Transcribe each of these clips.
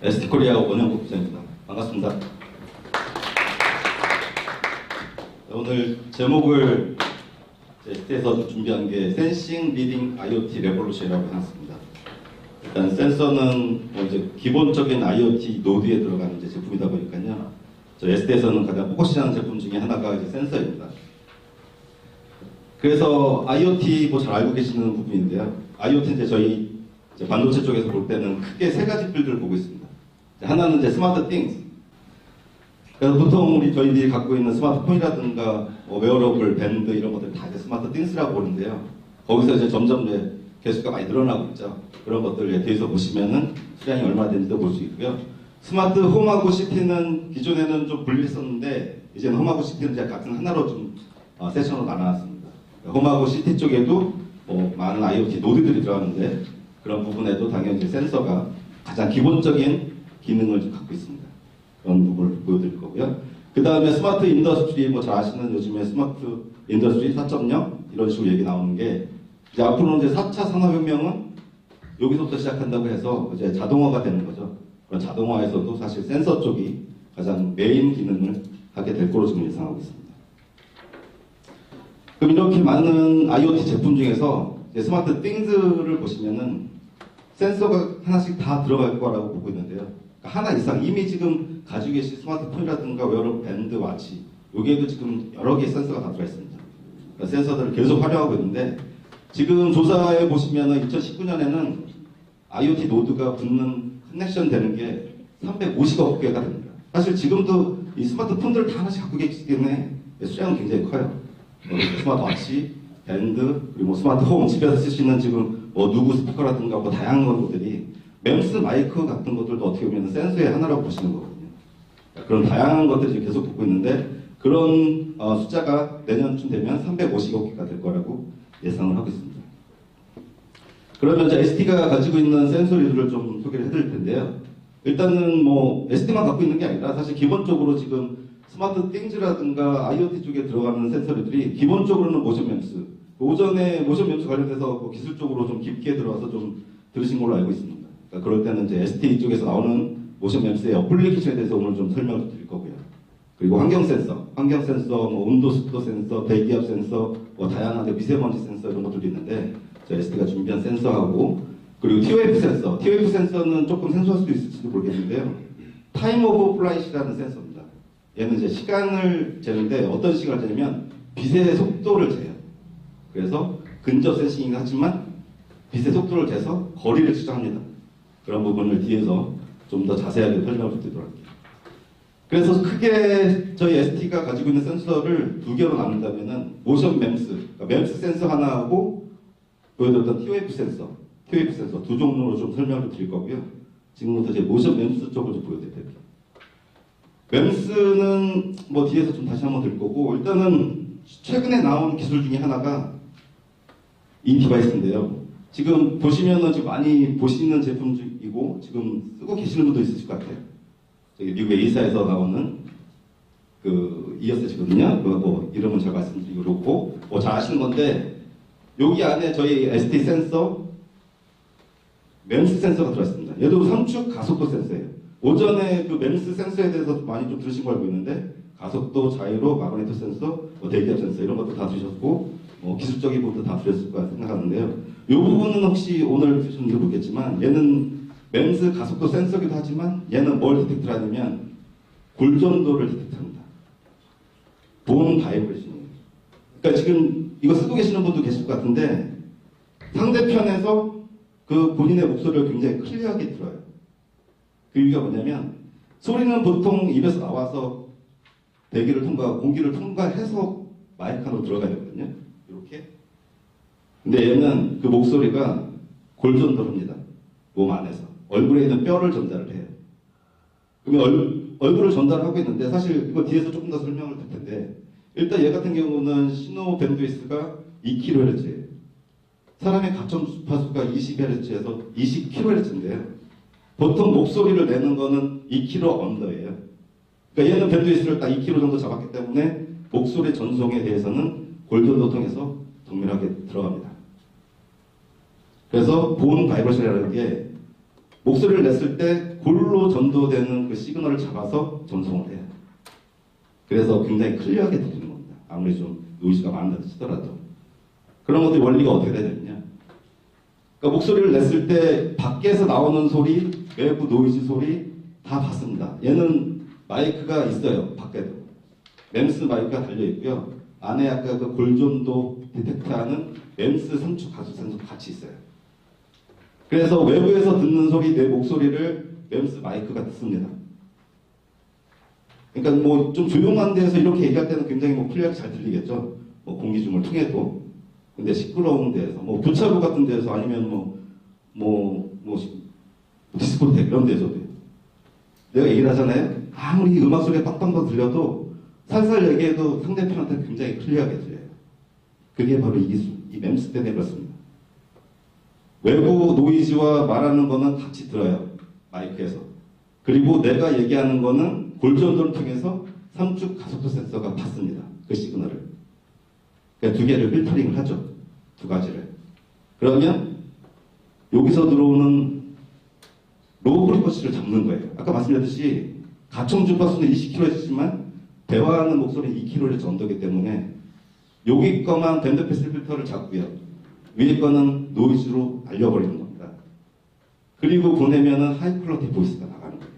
ST코리아 원영국 부장입니다. 반갑습니다. 오늘 제목을 ST에서 준비한 게 Sensing Leading IoT Revolution이라고 해놨습니다. 일단 센서는 이제 기본적인 IoT 노드에 들어가는 이제 제품이다 보니까요. 저 ST에서는 가장 포커싱하는 제품 중에 하나가 이제 센서입니다. 그래서 IoT 잘 알고 계시는 부분인데요. IoT 이제 저희 이제 반도체 쪽에서 볼 때는 크게 세 가지 필드를 보고 있습니다. 하나는 이제 스마트 띵스. 그래서 보통 저희들이 갖고 있는 스마트폰이라든가 웨어러블, 밴드 이런 것들 다 이제 스마트 띵스라고 보는데요. 거기서 이제 점점 이제 개수가 많이 늘어나고 있죠. 그런 것들 뒤에서 보시면은 수량이 얼마나 되는지도 볼 수 있고요. 스마트 홈하고 시티는 기존에는 좀 분리했었는데 이제는 홈하고 시티는 이제 같은 하나로 좀 세션으로 나눠놨습니다. 홈하고 시티 쪽에도 많은 IoT 노드들이 들어가는데 그런 부분에도 당연히 이제 센서가 가장 기본적인 기능을 좀 갖고 있습니다. 그런 부분을 보여드릴 거고요. 그 다음에 스마트 인더스트리, 잘 아시는 요즘에 스마트 인더스트리 4.0 이런 식으로 얘기 나오는 게 이제 앞으로는 이제 4차 산업혁명은 여기서부터 시작한다고 해서 이제 자동화가 되는 거죠. 그런 자동화에서도 사실 센서 쪽이 가장 메인 기능을 하게 될 거로 지금 예상하고 있습니다. 그럼 이렇게 많은 IoT 제품 중에서 이제 스마트 띵즈를 보시면은 센서가 하나씩 다 들어갈 거라고 보고 있는데요. 하나 이상 이미 지금 가지고 계신 스마트폰이라든가 웨어러블 밴드, 와치 여기에도 지금 여러 개의 센서가 다 들어가 있습니다. 그러니까 센서들을 계속 활용하고 있는데 지금 조사에 보시면은 2019년에는 IoT 노드가 붙는 커넥션 되는 게 350억 개가 됩니다. 사실 지금도 이 스마트폰들을 다 하나씩 갖고 계시기 때문에 수량은 굉장히 커요. 스마트워치, 밴드, 그리고 스마트 홈, 집에서 쓰시는 지금 누구 스피커라든가 다양한 것들이 램스 마이크 같은 것들도 어떻게 보면 센서의 하나라고 보시는 거거든요. 그런 다양한 것들이 계속 보고 있는데 그런 숫자가 내년쯤 되면 350억 개가 될 거라고 예상을 하고 있습니다. 그러면 이제 ST가 가지고 있는 센서리들을 좀 소개를 해드릴 텐데요. 일단은 ST만 갖고 있는 게 아니라 사실 기본적으로 지금 스마트 띵즈라든가 IoT 쪽에 들어가는 센서리들이 기본적으로는 모션 램스. 오전에 모션 램스 관련해서 기술적으로 좀 깊게 들어와서 좀 들으신 걸로 알고 있습니다. 그러니까 그럴 때는 이제 ST 쪽에서 나오는 모션 램스의 어플리케이션에 대해서 오늘 좀 설명을 드릴 거고요. 그리고 환경 센서, 온도, 습도 센서, 대기압 센서, 다양한 미세먼지 센서 이런 것들도 있는데 저희 ST가 준비한 센서하고 그리고 TOF 센서. TOF 센서는 조금 생소할 수도 있을지도 모르겠는데요. 타임 오브 플라이트라는 센서입니다. 얘는 이제 시간을 재는데 어떤 시간을 재냐면 빛의 속도를 재요. 그래서 근접 센싱이긴 하지만 빛의 속도를 재서 거리를 측정합니다. 그런 부분을 뒤에서 좀 더 자세하게 설명을 드리도록 할게요. 그래서 크게 저희 ST가 가지고 있는 센서를 두 개로 나눈다면은 모션 램스, 그러니까 램스 센서 하나하고 보여드렸던 TOF 센서 두 종류로 좀 설명을 드릴 거고요. 지금부터 이제 모션 램스 쪽을 좀 보여드릴게요. 램스는 뒤에서 좀 다시 한번 들 거고 일단은 최근에 나온 기술 중에 하나가 이 디바이스인데요. 지금 보시면은 지금 많이 보시는 제품이고 지금 쓰고 계시는 분도 있으실 것 같아요. 저기 미국 A사에서 나오는 그 이어셋이거든요. 이름은 제가 말씀드리고 그렇고 잘 아시는 건데 여기 안에 저희 ST 센서, 램스 센서가 들어있습니다. 얘도 삼축 가속도 센서예요. 오전에 그 램스 센서에 대해서 많이 좀 들으신 거 알고 있는데 가속도, 자이로, 마그네토 센서, 대기압 센서 이런 것도 다 들으셨고 기술적인 부분도 다 들었을 거라 생각하는데요. 이 부분은 혹시 오늘 들으셨는지 모르겠지만 얘는 램스 가속도 센서기도 하지만 얘는 뭘 디텍트를 하냐면 골전도를 디텍트합니다. 본 바이브레이션이에요. 그러니까 지금 이거 쓰고 계시는 분도 계실 것 같은데 상대편에서 그 본인의 목소리를 굉장히 클리어하게 들어요. 그 이유가 뭐냐면 소리는 보통 입에서 나와서 대기를 통과하고 공기를 통과해서 마이크 안으로 들어가야 되거든요. 이렇게. 근데 얘는 그 목소리가 골전도를 합니다. 몸 안에서. 얼굴에 있는 뼈를 전달을 해요. 그러면 얼굴을 전달하고 있는데 사실 이거 뒤에서 조금 더 설명을 드릴 텐데 일단 얘 같은 경우는 신호 밴드위스가 2kHz예요. 사람의 가점 주파수가 20Hz에서 20kHz인데요. 보통 목소리를 내는 거는 2km 언더예요. 그러니까 얘는 밴드위스를 딱 2km 정도 잡았기 때문에 목소리 전송에 대해서는 골전도 통해서 동일하게 들어갑니다. 그래서 본 바이브레이션이라는 게 목소리를 냈을 때 골로 전도되는 그 시그널을 잡아서 전송을 해요. 그래서 굉장히 클리어하게 들리는 겁니다. 아무리 좀 노이즈가 많다 치더라도. 그런 것들이 원리가 어떻게 되느냐. 그러니까 목소리를 냈을 때 밖에서 나오는 소리, 외부 노이즈 소리 다 봤습니다. 얘는 마이크가 있어요. 밖에도. 램스 마이크가 달려있고요. 안에 아까 그 골전도 디텍트하는 램스 3축 가속 센서 같이 있어요. 그래서 외부에서 듣는 소리, 내 목소리를 램스 마이크가 듣습니다. 그러니까 뭐 좀 조용한 데에서 이렇게 얘기할 때는 굉장히 뭐 클리어하게 잘 들리겠죠. 뭐 공기중을 통해도. 근데 시끄러운 데에서, 뭐 교차로 같은 데에서 아니면 디스코텍 이런 데서도요. 내가 얘기를 하잖아요. 아무리 음악 소리가 빡빡 들려도 살살 얘기해도 상대편한테 굉장히 클리어하게 들려요. 그게 바로 이 기술, 이 램스 때문에 그렇습니다. 외부 노이즈와 말하는 거는 같이 들어요. 마이크에서. 그리고 내가 얘기하는 거는 골전도를 통해서 3축 가속도 센서가 받습니다. 그 시그널을. 그러니까 두 개를 필터링을 하죠. 두 가지를. 그러면 여기서 들어오는 로우 프리퀀시를 잡는 거예요. 아까 말씀드렸듯이 가청 주파수는 20kHz지만 대화하는 목소리는 2kHz 정도이기 때문에 여기 거만 밴드 패스 필터를 잡고요. 위에 거는 노이즈로 알려버리는 겁니다. 그리고 보내면은 하이 퀄리티 보이스가 나가는 거예요.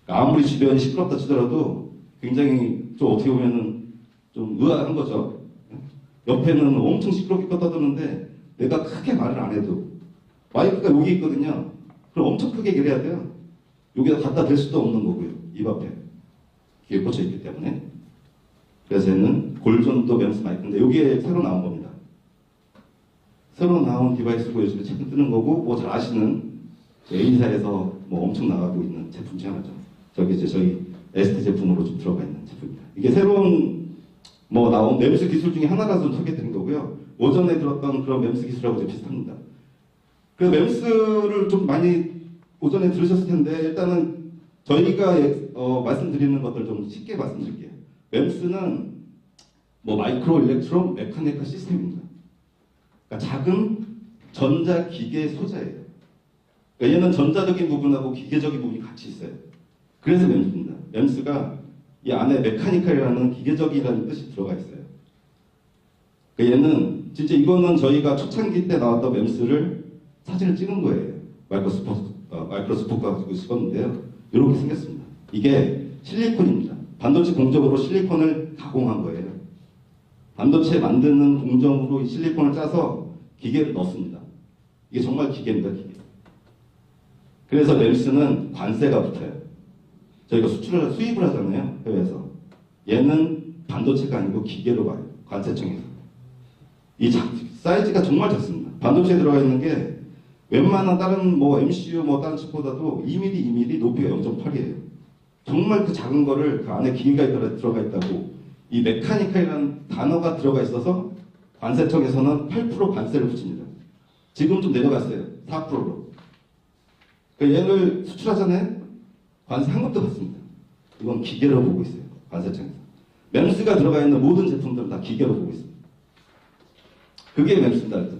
그러니까 아무리 주변이 시끄럽다 치더라도 굉장히 좀 어떻게 보면은 좀 의아한 거죠. 옆에는 엄청 시끄럽게 떠드는데 내가 크게 말을 안 해도 마이크가 여기 있거든요. 그럼 엄청 크게 얘기를 해야 돼요. 여기다 갖다 댈 수도 없는 거고요. 입 앞에. 귀에 꽂혀 있기 때문에. 그래서 얘는 골전도 램스 마이크인데 여기에 새로 나온 겁니다. 새로 나온 디바이스고 요즘에 최근 뜨는 거고 뭐 잘 아시는 A사에서 뭐 엄청 나가고 있는 제품 중 하나죠. 저희 ST 제품으로 좀 들어가 있는 제품입니다. 이게 새로운 뭐 나온 램스 기술 중에 하나라서 소개드린 거고요. 오전에 들었던 그런 램스 기술하고 좀 비슷합니다. 그 램스를 좀 많이 오전에 들으셨을 텐데 일단은 저희가 말씀드리는 것들 좀 쉽게 말씀드릴게요. 램스는 뭐 마이크로 일렉트로 메카니컬 시스템입니다. 그러니까 작은 전자기계 소자예요. 그러니까 얘는 전자적인 부분하고 기계적인 부분이 같이 있어요. 그래서 램스입니다. 램스가 이 안에 메카니컬이라는 기계적이라는 뜻이 들어가 있어요. 그러니까 얘는 진짜 이거는 저희가 초창기 때 나왔던 램스를 사진을 찍은 거예요. 마이크로스코프 가지고 찍었는데요. 이렇게 생겼습니다. 이게 실리콘입니다. 반도체 공정으로 실리콘을 가공한 거예요. 반도체 만드는 공정으로 이 실리콘을 짜서 기계를 넣습니다. 이게 정말 기계입니다, 기계. 그래서 램스는 관세가 붙어요. 저희가 수입을 하잖아요, 해외에서. 얘는 반도체가 아니고 기계로 봐요, 관세청에서. 이 사이즈가 정말 작습니다. 반도체에 들어가 있는 게 웬만한 다른 뭐 MCU 뭐 다른 칩보다도 2mm, 2mm 높이가 0.8이에요. 정말 그 작은 거를 그 안에 기계가 들어가 있다고 이 메카니컬이라는 단어가 들어가 있어서 관세청에서는 8% 관세를 붙입니다. 지금 좀 내려갔어요. 4%로. 그러니까 얘를 수출하잖아요. 관세 한금도 받습니다. 이건 기계로 보고 있어요. 관세청에서. 램스가 들어가 있는 모든 제품들은 다 기계로 보고 있습니다. 그게 램스입니다.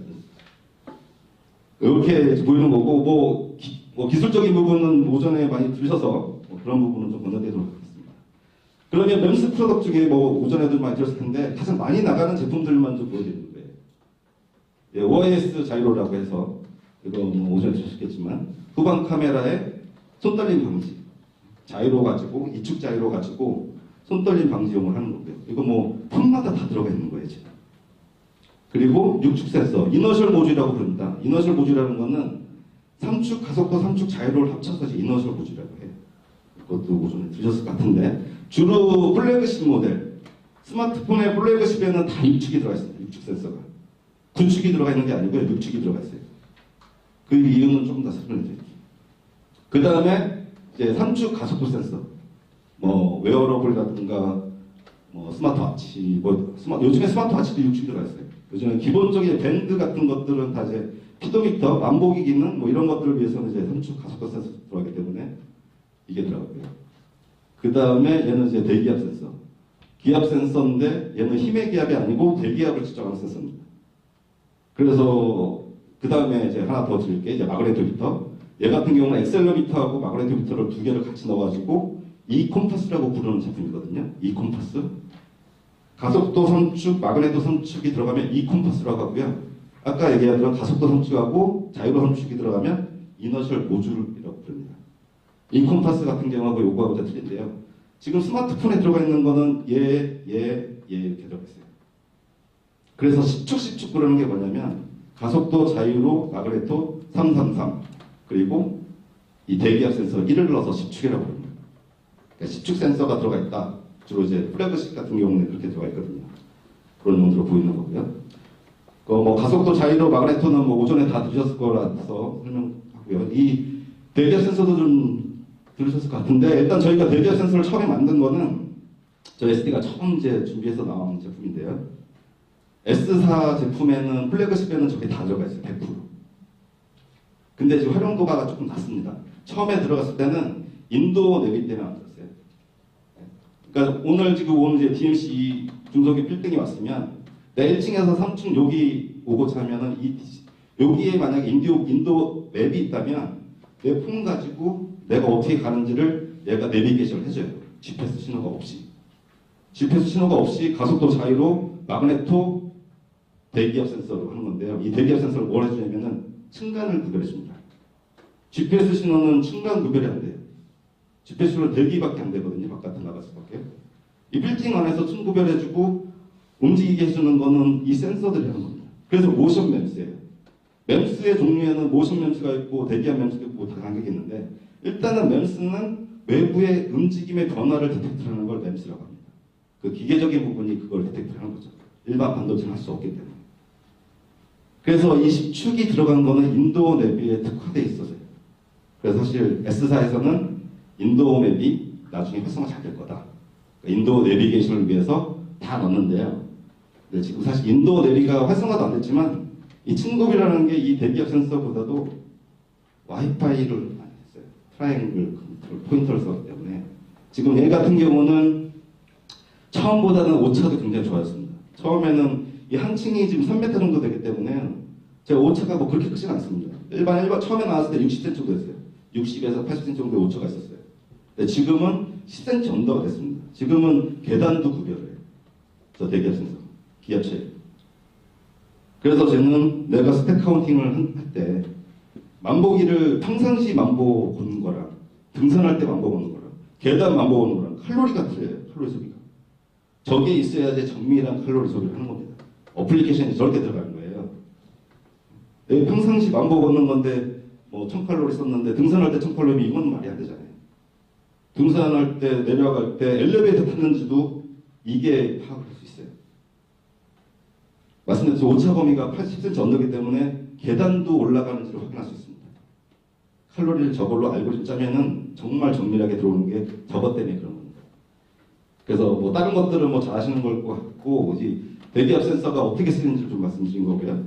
이렇게 보이는 거고 뭐 기술적인 부분은 오전에 많이 들으셔서 뭐 그런 부분은 좀 건너뛰도록 하겠습니다. 그러면 램스 프로덕트 중에 뭐 오전에도 많이 들었을 텐데 가장 많이 나가는 제품들만 좀 보여드리는 거예요. 예, OIS 자이로라고 해서 이거 뭐 오전에 들으셨겠지만 후방 카메라에 손떨림 방지 자이로 가지고 이축 자이로 가지고 손떨림 방지용을 하는 거고요. 이거 뭐 폰마다 다 들어가 있는 거예요 지금. 그리고 6축 센서, 이너셜 모듈이라고 부릅니다. 이너셜 모듈이라는 거는 3축 가속도 3축 자이로를 합쳐서 이너셜 모듈이라고 해요. 그것도 오전에 들으셨을 것 같은데 주로 플래그십 모델, 스마트폰의 플래그십에는 다 6축이 들어가 있습니다. 6축 센서가. 9축이 들어가 있는 게 아니고요. 6축이 들어가 있어요. 그 이유는 조금 더 설명드릴게요. 그 다음에 이제 3축 가속도 센서, 뭐 웨어러블이라든가 뭐 스마트워치, 요즘에 스마트워치도 6축이 들어가 있어요. 요즘에 기본적인 밴드 같은 것들은 다 이제 피도미터, 만보기 기능 뭐 이런 것들을 위해서는 이제 3축 가속도 센서 들어가기 때문에 이게 들어가고요. 그 다음에 얘는 이제 대기압 센서. 기압 센서인데 얘는 힘의 기압이 아니고 대기압을 측정하는 센서입니다. 그래서 그 다음에 이제 하나 더 드릴게요. 이제 마그네토미터. 얘 같은 경우는 엑셀러미터하고 마그네토미터를 두 개를 같이 넣어가지고 이컴퍼스라고 부르는 제품이거든요. 이컴퍼스. 가속도 선축, 마그네토 선축이 들어가면 이컴퍼스라고 하고요. 아까 얘기한 그런 가속도 선축하고 자유로 선축이 들어가면 이너셜 모듈이라고 부릅니다. 인컴파스 같은 경우하고 요거하고 다 틀린데요. 지금 스마트폰에 들어가 있는 거는 이렇게 들어가 있어요. 그래서 10축 그러는 게 뭐냐면 가속도, 자유로, 마그네토 333 그리고 이 대기압 센서 1을 넣어서 10축이라고 합니다. 그러니까 10축 센서가 들어가 있다. 주로 이제 플래그십 같은 경우는 그렇게 들어가 있거든요. 그런 용도로 보이는 거고요. 뭐 가속도, 자유로, 마그네토는 뭐 오전에 다 들으셨을 거라서 설명하고요. 이 대기압 센서도 좀 들으셨을 것 같은데 일단 저희가 대기압 센서를 처음에 만든 거는 저희 SD가 처음 이제 준비해서 나온 제품인데요. S사 제품에는 플래그십에는 저게 다 들어가 있어요. 100%. 근데 지금 활용도가 조금 낮습니다. 처음에 들어갔을 때는 인도 내비 때문에 안 들었어요. 그러니까 오늘 지금 온 이제 DMC 중소기 빌딩이 왔으면 내 1층에서 3층 여기 오고자 하면은 여기에 만약에 인도 맵이 있다면 내 폰 가지고 내가 어떻게 가는지를 얘가 내비게이션을 해줘요. GPS 신호가 없이. GPS 신호가 없이 가속도, 자유로, 마그네토, 대기압 센서로 하는 건데요. 이 대기압 센서를 뭘 해주냐면은 층간을 구별해줍니다. GPS 신호는 층간 구별이 안 돼요. GPS 신호는 대기밖에 안 되거든요. 바깥에 나갔을 밖에. 이 빌딩 안에서 층 구별해주고 움직이게 해주는 거는 이 센서들이 하는 겁니다. 그래서 모션 맵스예요. 맵스의 종류에는 모션 맵스가 있고 대기압 맵스가 있고 다 간격이 있는데 일단은 맵스는 외부의 움직임의 변화를 디텍트하는 걸 맵스라고 합니다. 그 기계적인 부분이 그걸 디텍트하는 거죠. 일반 반도체는 할 수 없기 때문에. 그래서 이 10축이 들어간 거는 인도 내비에 특화되어 있어서요. 그래서 사실 S사에서는 인도 맵이 나중에 활성화 잘 될 거다. 그러니까 인도 내비게이션을 위해서 다 넣었는데요. 근데 지금 사실 인도 내비가 활성화도 안 됐지만 이 층급이라는 게 이 대기압 센서보다도 와이파이를 많이 했어요. 트라이앵글 포인터를 썼기 때문에 지금 얘 같은 경우는 처음보다는 오차도 굉장히 좋아졌습니다. 처음에는 이 한 층이 지금 3m 정도 되기 때문에 제가 오차가 뭐 그렇게 크진 않습니다. 일반 처음에 나왔을 때 60cm 정도 됐어요. 60에서 80cm 정도의 오차가 있었어요. 근데 지금은 10cm 언더가 됐습니다. 지금은 계단도 구별해요. 저 대기압 센서, 기압 차이. 그래서 저는 내가 스텝 카운팅을 할 때 만보기를 평상시 만보 걷는 거랑 등산할 때 만보 걷는 거랑 계단 만보 걷는 거랑 칼로리가 틀려요. 칼로리 소비가. 저게 있어야지 정밀한 칼로리 소비를 하는 겁니다. 어플리케이션이 저렇게 들어가는 거예요. 내가 평상시 만보 걷는 건데 뭐 1000칼로리 썼는데 등산할 때 1000칼로리 이건 말이 안 되잖아요. 등산할 때 내려갈 때 엘리베이터 탔는지도 이게 파악할 수 있어요. 말씀드렸듯이 오차 범위가 80cm 언더이기 때문에 계단도 올라가는지를 확인할 수 있습니다. 칼로리를 저걸로 알고리즘 짜면은 정말 정밀하게 들어오는 게 저것 때문에 그런 겁니다. 그래서 뭐 다른 것들은 뭐 잘 아시는 걸 것 같고 대기압 센서가 어떻게 쓰는지를 좀 말씀드린 거고요.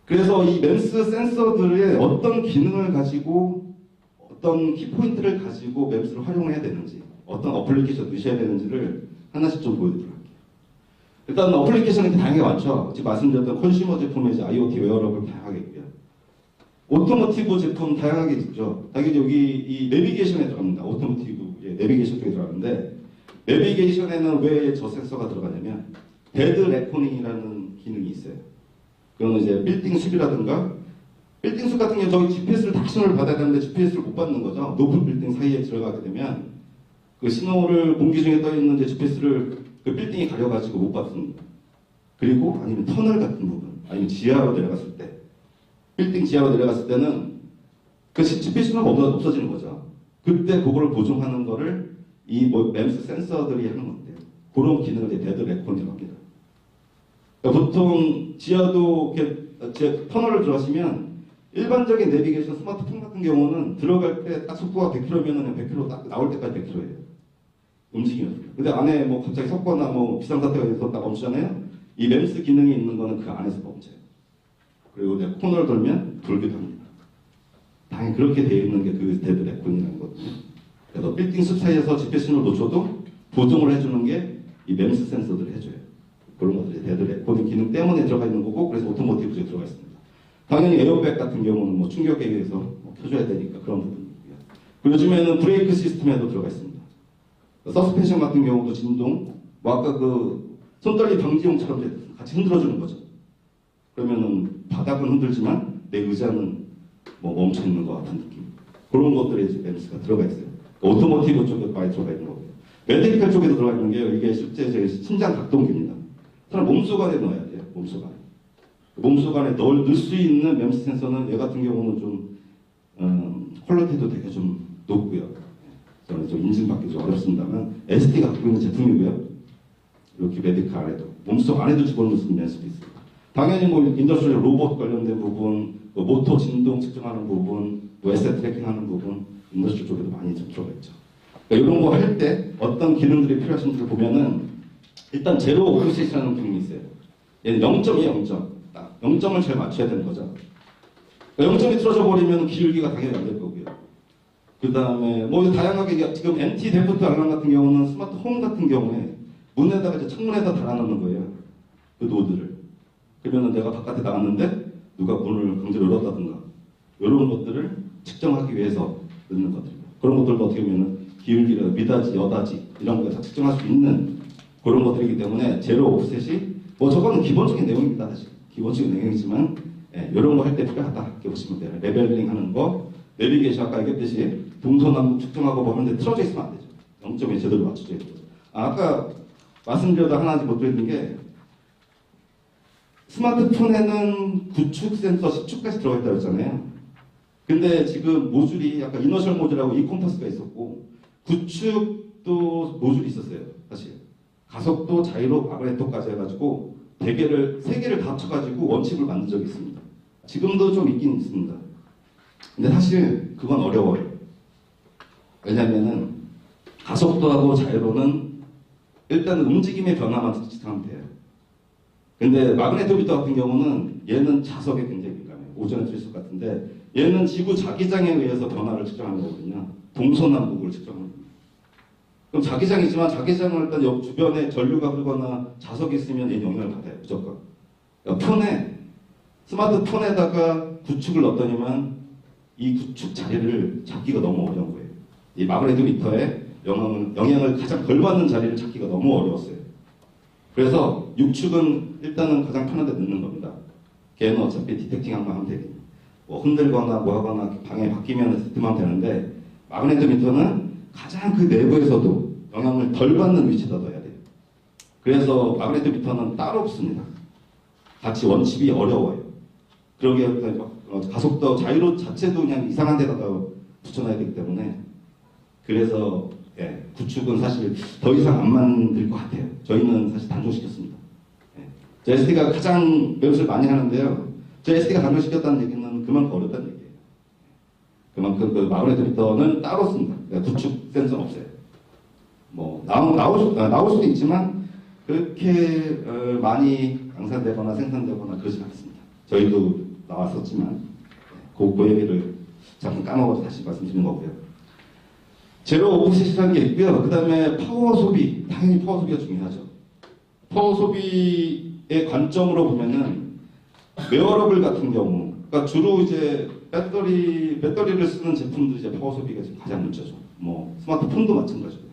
그래서 이 맵스 센서들의 어떤 기능을 가지고 어떤 키포인트를 가지고 맵스를 활용해야 되는지 어떤 어플리케이션을 넣으셔야 되는지를 하나씩 좀 보여드리도록 할게요. 일단 어플리케이션은 다양하게 많죠. 지금 말씀드렸던 컨슈머 제품의 IoT 웨어러블 다양하게 있고요. 오토모티브 제품 다양하게 있죠. 당연히 여기 이 내비게이션에 들어갑니다. 오토모티브 내비게이션 쪽에 들어가는데 내비게이션에는 왜 저 센서가 들어가냐면 데드 레코닝이라는 기능이 있어요. 그거는 이제 빌딩 숲이라든가 빌딩 숲 같은 경우 저기 GPS를 다 신호를 받아야 되는데 GPS를 못 받는 거죠. 높은 빌딩 사이에 들어가게 되면 그 신호를 공기 중에 떠 있는 GPS를 그 빌딩이 가려가지고 못 받습니다. 그리고 아니면 터널 같은 부분, 아니면 지하로 내려갔을 때, 빌딩 지하로 내려갔을 때는 그 GPS 신호가 없어지는 거죠. 그때 그거를 보정하는 거를 이 램스 센서들이 하는 건데요. 그런 기능을 이제 데드 레코닝이라고 합니다. 그러니까 보통 지하도 이렇게 터널을 들어가시면 일반적인 내비게이션 스마트폰 같은 경우는 들어갈 때 딱 속도가 100km면 100km 딱 나올 때까지 100km예요. 움직이면. 근데 안에 뭐 갑자기 섞거나 뭐 비상사태가 있어서 딱 멈추잖아요. 이 램스 기능이 있는 거는 그 안에서 멈춰요. 그리고 내가 코너를 돌면 돌기도 합니다. 당연히 그렇게 되어 있는 게 그 데드 레코닝이라는 거거든요. 그래서 빌딩 숲 사이에서 GPS 신호를 놓쳐도 보정을 해주는 게 이 램스 센서들을 해줘요. 그런 것들이 데드 레코닝 기능 때문에 들어가 있는 거고 그래서 오토모티브에 들어가 있습니다. 당연히 에어백 같은 경우는 뭐 충격에 의해서 뭐 켜줘야 되니까 그런 부분이고요. 그리고 요즘에는 브레이크 시스템에도 들어가 있습니다. 서스펜션 같은 경우도 진동, 뭐 아까 그 손떨림 방지용처럼 이제 같이 흔들어주는 거죠. 그러면은 바닥은 흔들지만 내 의자는 뭐 멈춰 있는 것 같은 느낌. 그런 것들에 이제 램스가 들어가 있어요. 오토모티브 쪽에 많이 들어가 있는 거고요. 메디컬 쪽에도 들어가 있는 게요. 이게 실제 제 심장 각동기입니다. 사람 몸속 안에 넣어야 돼요. 몸속 안에. 몸속 안에 넣을 수 있는 램스 센서는 얘 같은 경우는 좀 퀄리티도 되게 좀 높고요. 저는 좀 인증받기 좀 어렵습니다만 ST가 갖고 있는 제품이고요. 이렇게 메디컬 안에도 몸속 안에도 집어넣을 수 있는 램스도 있습니다. 당연히 뭐 인더스트리얼 로봇 관련된 부분, 뭐 모터 진동 측정하는 부분, 뭐 에셋 트래킹하는 부분, 인더스트리 쪽에도 많이 좀 들어가 있죠. 그러니까 이런 거 할 때 어떤 기능들이 필요하신지를 보면은 일단 제로 오프셋이라는 기능이 있어요. 얘는 0점이에요, 0점. 0점을 잘 맞춰야 되는 거죠. 그러니까 0점이 틀어져 버리면 기울기가 당연히 안 될 거고요. 그 다음에 뭐 다양하게 지금 NT 데프트 알람 같은 경우는 스마트 홈 같은 경우에 문에다가 이제 창문에다 달아놓는 거예요. 그 노드를. 그러면은 내가 바깥에 나갔는데 누가 문을 강제로 열었다든가 이런 것들을 측정하기 위해서 넣는 것들이고 그런 것들도 어떻게 보면은 기울기를 미다지, 여다지 이런 거 다 측정할 수 있는 그런 것들이기 때문에 제로 오프셋이 뭐 저거는 기본적인 내용입니다. 사실 기본적인 내용이지만 이런 거 할 때 필요하다 이렇게 보시면 돼요. 레벨링 하는 거, 내비게이션 아까 얘기했듯이 동서남북 측정하고 보면 틀어져 있으면 안 되죠. 0점에 제대로 맞춰져야 되죠. 아까 말씀드려도 하나 못 드리는 게 스마트폰에는 구축 센서 10축까지 들어가 있다고 했잖아요. 근데 지금 모듈이 약간 이너셜 모듈하고 이콤퍼스가 있었고 구축도 모듈이 있었어요. 사실 가속도, 자이로, 마그네토까지 해가지고 대개를 3개를 다 합쳐가지고 원칩을 만든 적이 있습니다. 지금도 좀 있긴 있습니다. 근데 사실 그건 어려워요. 왜냐면은 가속도하고 자이로는 일단 움직임의 변화만 측정하면 돼요. 근데 마그네토미터 같은 경우는 얘는 자석에 굉장히 민감해요. 오전에 들으실 것 같은데 얘는 지구 자기장에 의해서 변화를 측정하는 거거든요. 동서남북을 측정하는 거예요. 그럼 자기장이지만 자기장을 일단 옆 주변에 전류가 흐르거나 자석이 있으면 얘는 영향을 받아요. 무조건. 그러니까 폰에 스마트폰에다가 구축을 넣었더니만 이 구축 자리를 잡기가 너무 어려운 거예요. 이 마그네토미터에 영향을 가장 덜 받는 자리를 찾기가 너무 어려웠어요. 그래서 6축은 일단은 가장 편한 데 넣는 겁니다. 걔는 어차피 디텍팅한 거 하면 되거든요. 뭐 흔들거나 뭐 하거나 방에 바뀌면 세팅하면 되는데 마그네토미터는 가장 그 내부에서도 영향을 덜 받는 위치에다 넣어야 돼요. 그래서 마그네토미터는 따로 없습니다. 같이 원칩이 어려워요. 그러게 가속도, 자이로 자체도 그냥 이상한 데다가 붙여놔야 되기 때문에 그래서 구축은 사실 더 이상 안 만들 것 같아요. 저희는 사실 단종시켰습니다. 저 ST가 가장 매우를 많이 하는데요. 저 ST가 단종시켰다는 얘기는 그만큼 어렵다는 얘기예요. 그만큼 그 마그네토미터는 따로 씁니다. 구축 센서는 없어요. 뭐 나올 수도 있지만 그렇게 많이 강산되거나 생산되거나 그러지 않습니다. 저희도 나왔었지만 그 얘기를 잠깐 까먹어서 다시 말씀드리는 거고요. 제로 오프셋이라는 게 있고요. 그 다음에 파워 소비, 당연히 파워 소비가 중요하죠. 파워 소비의 관점으로 보면은 웨어러블 같은 경우, 그러니까 주로 이제 배터리를 쓰는 제품들 이제 파워 소비가 지금 가장 문제죠. 뭐 스마트폰도 마찬가지고요.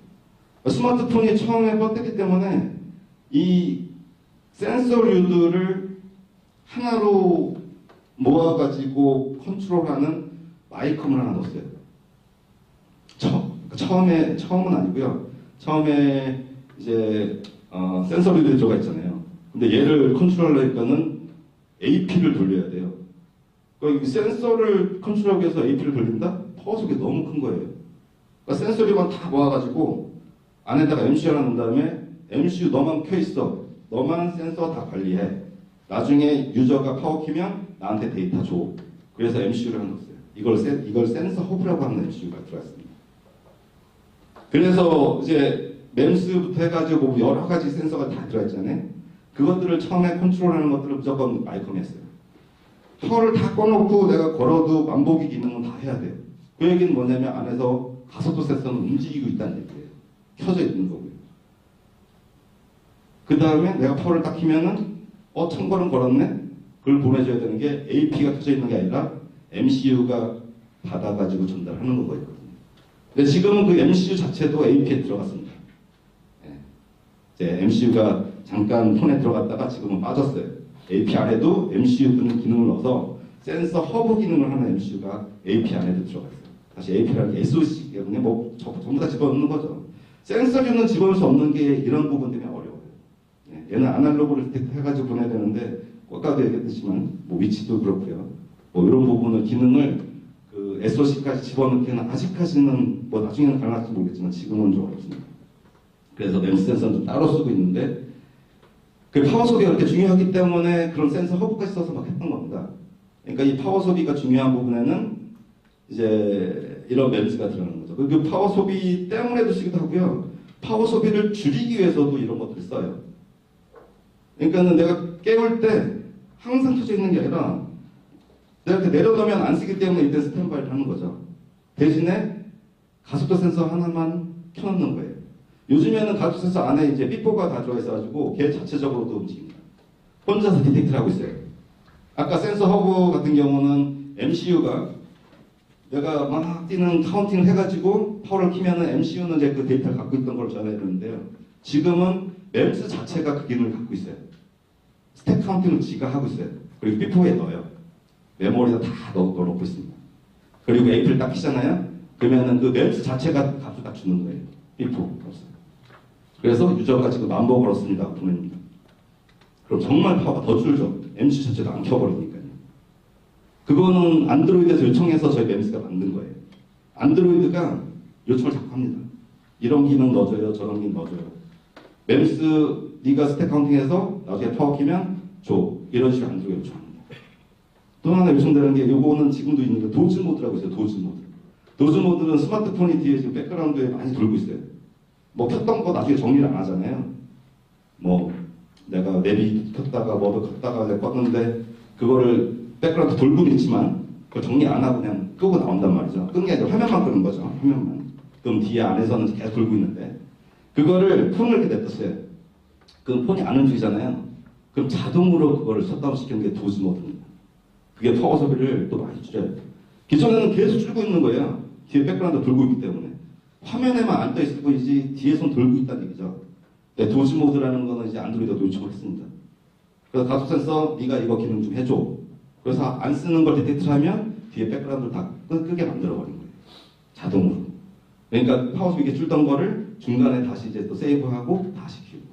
스마트폰이 처음에 뻗었기 때문에 이 센서류들을 하나로 모아가지고 컨트롤하는 마이컴을 하나 넣었어요. 처음은 아니고요. 처음에 이제 센서류들이 들어가 있잖아요. 근데 얘를 컨트롤하려니까는 AP를 돌려야 돼요. 그러니까 센서를 컨트롤하기 위해서 AP를 돌린다? 파워 소비가 너무 큰 거예요. 그러니까 센서류만 다 모아가지고 안에다가 MCU 하나 넣은 다음에 MCU 너만 켜있어. 너만 센서 다 관리해. 나중에 유저가 파워 키면 나한테 데이터 줘. 그래서 MCU를 하나 넣었어요. 이걸 센서 허브라고 하는 MCU가 들어갔습니다. 그래서 이제 램스부터 해가지고 여러 가지 센서가 다 들어있잖아요. 그것들을 처음에 컨트롤하는 것들을 무조건 마이컴이 했어요. 파워를 다 꺼놓고 내가 걸어도 만보기 기능은 다 해야 돼요. 그 얘기는 뭐냐면 안에서 가속도 센서는 움직이고 있다는 얘기예요. 켜져 있는 거고요. 그 다음에 내가 파워를 딱 키면은 1000걸음 걸었네? 그걸 보내줘야 되는 게 AP가 켜져 있는 게 아니라 MCU가 받아가지고 전달하는 거거든요. 근데 지금은 그 MCU 자체도 AP에 들어갔습니다. 예. 이제 MCU가 잠깐 폰에 들어갔다가 지금은 빠졌어요. AP 안에도 MCU 기능을 넣어서 센서 허브 기능을 하는 MCU가 AP 안에도 들어갔어요. 다시 AP라는 게 SoC 때문에 뭐 전부 다 집어넣는 거죠. 센서류는 집어넣을 수 없는 게 이런 부분 때문에 어려워요. 예. 얘는 아날로그를 해가지고 보내야 되는데 아까도 얘기했지만 뭐 위치도 그렇고요. 뭐 이런 부분을 기능을 그 SoC까지 집어넣기는 아직까지는 뭐 나중에는 가능할지 모르겠지만 지금은 좀 어렵습니다. 그래서 MEMS 센서는 좀 따로 쓰고 있는데 그 파워 소비가 그렇게 중요하기 때문에 그런 센서 허브까지 써서 막 했던 겁니다. 그러니까 이 파워 소비가 중요한 부분에는 이제 이런 MEMS가 들어가는 거죠. 그 파워 소비 때문에도 쓰기도 하고요. 파워 소비를 줄이기 위해서도 이런 것들을 써요. 그러니까는 내가 깨울 때 항상 켜져 있는 게 아니라 내가 이렇게 내려놓으면 안 쓰기 때문에 이때 스탠바이를 하는 거죠. 대신에 가속도 센서 하나만 켜놓는 거예요. 요즘에는 가속도 센서 안에 이제 삐뽀가 다 들어있어가지고 걔 자체적으로도 움직입니다. 혼자서 디텍트를 하고 있어요. 아까 센서 허브 같은 경우는 MCU가 내가 막 뛰는 카운팅을 해가지고 파워를 키면은 MCU는 이제 그 데이터를 갖고 있던 걸 전해야 되는데요. 지금은 MEMS 자체가 그 기능을 갖고 있어요. 스택 카운팅을 지가 하고 있어요. 그리고 삐뽀에 넣어요. 메모리에다 다 넣어놓고 있습니다. 그리고 AP를 딱 키잖아요. 그러면은 그 MEMS 자체가 값을 딱 주는 거예요. 삐뽀 없어요. 그래서 유저가 지금 10,000번 걸었습니다. 보냅니다. 그럼 정말 파워가 더 줄죠. MC 자체도 안 켜버리니까요. 그거는 안드로이드에서 요청해서 저희 MEMS가 만든 거예요. 안드로이드가 요청을 자꾸 합니다. 이런 기능 넣어줘요. 저런 기능 넣어줘요. MEMS 네가 스택 카운팅해서 나중에 파워 키면 줘. 이런 식으로 안드로이드 요청합니다. 또 하나 요청되는 게 요거는 지금도 있는 게 도즈 모드라고 있어요. 도즈 모드. 도즈 모드는 스마트폰이 뒤에 지금 백그라운드에 많이 돌고 있어요. 뭐 켰던 거 나중에 정리를 안 하잖아요. 뭐 내가 내비 켰다가 뭐도 켰다가 껐는데 그거를 백그라운드 돌고는 있지만 그걸 정리 안 하고 그냥 끄고 나온단 말이죠. 끈 게 아니라 화면만 끄는 거죠. 화면만. 그럼 뒤에 안에서는 계속 돌고 있는데 그거를 폰을 이렇게 냅뒀어요. 그럼 폰이 안 움직이잖아요. 그럼 자동으로 그거를 셧다운 시키는 게 도즈 모드입니다. 그게 파워 소비를 또 많이 줄여요. 기존에는 계속 줄고 있는 거예요. 뒤에 백그라운드 돌고 있기 때문에. 화면에만 안 떠 있을 뿐이지 뒤에선 돌고 있다는 얘기죠. 네, 도즈 모드라는 거는 이제 안드로이드가 요청을 했습니다. 그래서 가속 센서 네가 이거 기능 좀 해줘. 그래서 안 쓰는 걸 디텍트를 하면 뒤에 백그라운드를 다 끄게 만들어버린 거예요. 자동으로. 그러니까 파워 소비 줄던 거를 중간에 다시 이제 또 세이브하고 다시 키우고.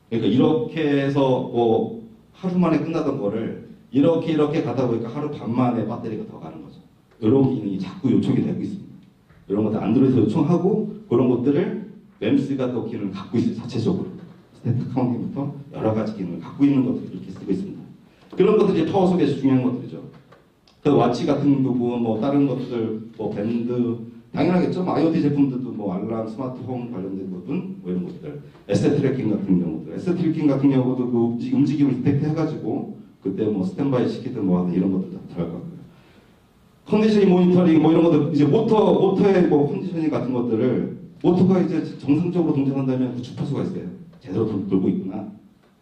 그러니까 이렇게 해서 뭐 하루 만에 끝나던 거를 이렇게 가다 보니까 하루 반 만에 배터리가 더 가는 거죠. 이런 기능이 자꾸 요청이 되고 있습니다. 이런 것들 안드로이드 요청하고 그런 것들을 MEMS가 또 기능을 갖고 있어요. 자체적으로. 스태프 카운팅부터 여러 가지 기능을 갖고 있는 것들을 이렇게 쓰고 있습니다. 그런 것들이 파워 소비에서 중요한 것들이죠. 그 와치 같은 부분, 뭐 다른 것들, 뭐 밴드, 당연하겠죠. 뭐 IoT 제품들도 뭐 알람, 스마트홈 관련된 부분, 뭐 이런 것들. 에셋 트래킹 같은 경우도. 에셋 트래킹 같은 경우도 그 움직임을 디텍트 해가지고 그때 뭐 스탠바이 시키든 뭐 하는 이런 것들 다 들어갈 거고요. 컨디셔닝 모니터링 뭐 이런 것들, 이제 모터의 뭐 컨디셔닝 같은 것들을 모터가 이제 정상적으로 동작한다면 그 주파수가 있어요. 제대로 돌고 있구나.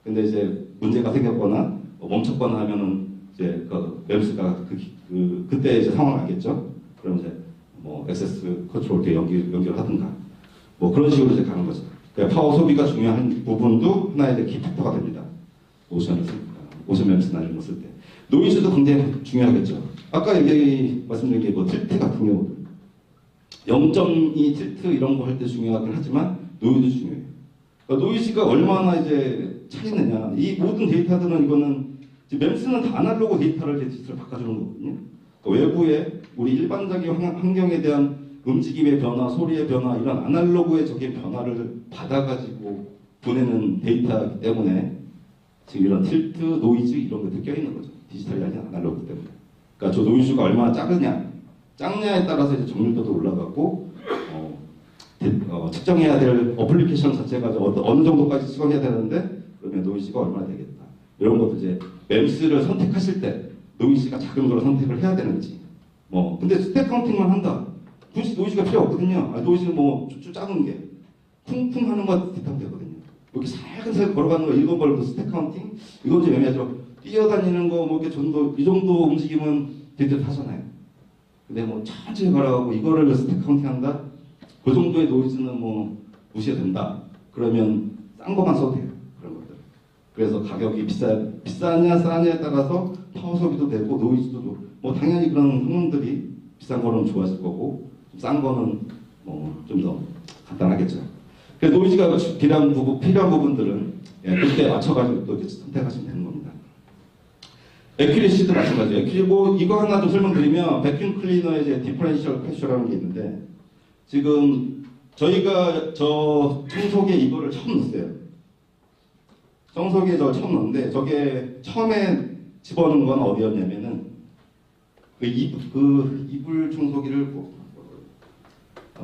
근데 이제 문제가 생겼거나 멈췄거나 하면은 이제 그 MEMS가 그때 이제 상황을 알겠죠. 그럼 이제 뭐 액세스 컨트롤 때 연결하든가 뭐 그런 식으로 이제 가는 거죠. 그러니까 파워 소비가 중요한 부분도 하나의 이제 키팩터가 됩니다. 오션 MEMS나 이런 거 쓸 때. 노이즈도 굉장히 중요하겠죠. 아까 말씀드린 게 뭐 틸트 같은 경우도 0.2 틸트 이런 거 할 때 중요하긴 하지만 노이즈도 중요해요. 그러니까 노이즈가 얼마나 이제 차이느냐. 이 모든 데이터들은 이거는 MEMS는 다 아날로그 데이터를 디지털로 바꿔주는 거거든요. 그러니까 외부에 우리 일반적인 환경에 대한 움직임의 변화, 소리의 변화 이런 아날로그의 적인 변화를 받아가지고 보내는 데이터이기 때문에 지금 이런 틸트, 노이즈 이런 것들이 껴있는 거죠. 디지털이 아닌 아날로그 때문에. 그러니까 저 노이즈가 얼마나 작냐에 따라서 이제 정밀도도 올라가고 측정해야 될 어플리케이션 자체가 어느 정도까지 측정해야 되는데 그러면 노이즈가 얼마나 되겠다. 이런 것도 이제 MEMS를 선택하실 때 노이즈가 작은 걸 선택을 해야 되는지. 근데 스텝 카운팅만 한다. 굳이 노이즈가 필요 없거든요. 노이즈는 뭐 작은 게 쿵쿵 하는 거 디텍트 되거든요. 이렇게 살금살금 걸어가는 거 읽어버려도 스텝 카운팅? 이건 좀 애매하죠. 뛰어다니는 거 뭐 이렇게 이 정도 움직이면 되게 하잖아요. 근데 뭐 천천히 걸어가고 이거를 스택 카운팅한다? 그 정도의 노이즈는 뭐 무시해도 된다. 그러면 싼 거만 써도 돼요. 그런 것들. 그래서 가격이 비싸냐 싸냐에 따라서 파워 소비도 되고 노이즈도 뭐 당연히 그런 성능들이 비싼 거는 좋아질 거고 싼 거는 뭐 좀 더 간단하겠죠. 그래서 노이즈가 필요한 부분들은 그때 맞춰가지고 또 이렇게 선택하시면 되는 겁니다. 에큐리시도 마찬가지예요. 에큐리 뭐 이거 하나 좀 설명드리면 베큐um 클리너의 이제 디퍼런셜 프레셔라는 게 있는데 지금 저희가 저 청소기에 이거를 처음 넣었어요. 청소기에 저걸 처음 넣었는데 저게 처음에 집어넣은 건 어디였냐면은 그 이불 청소기를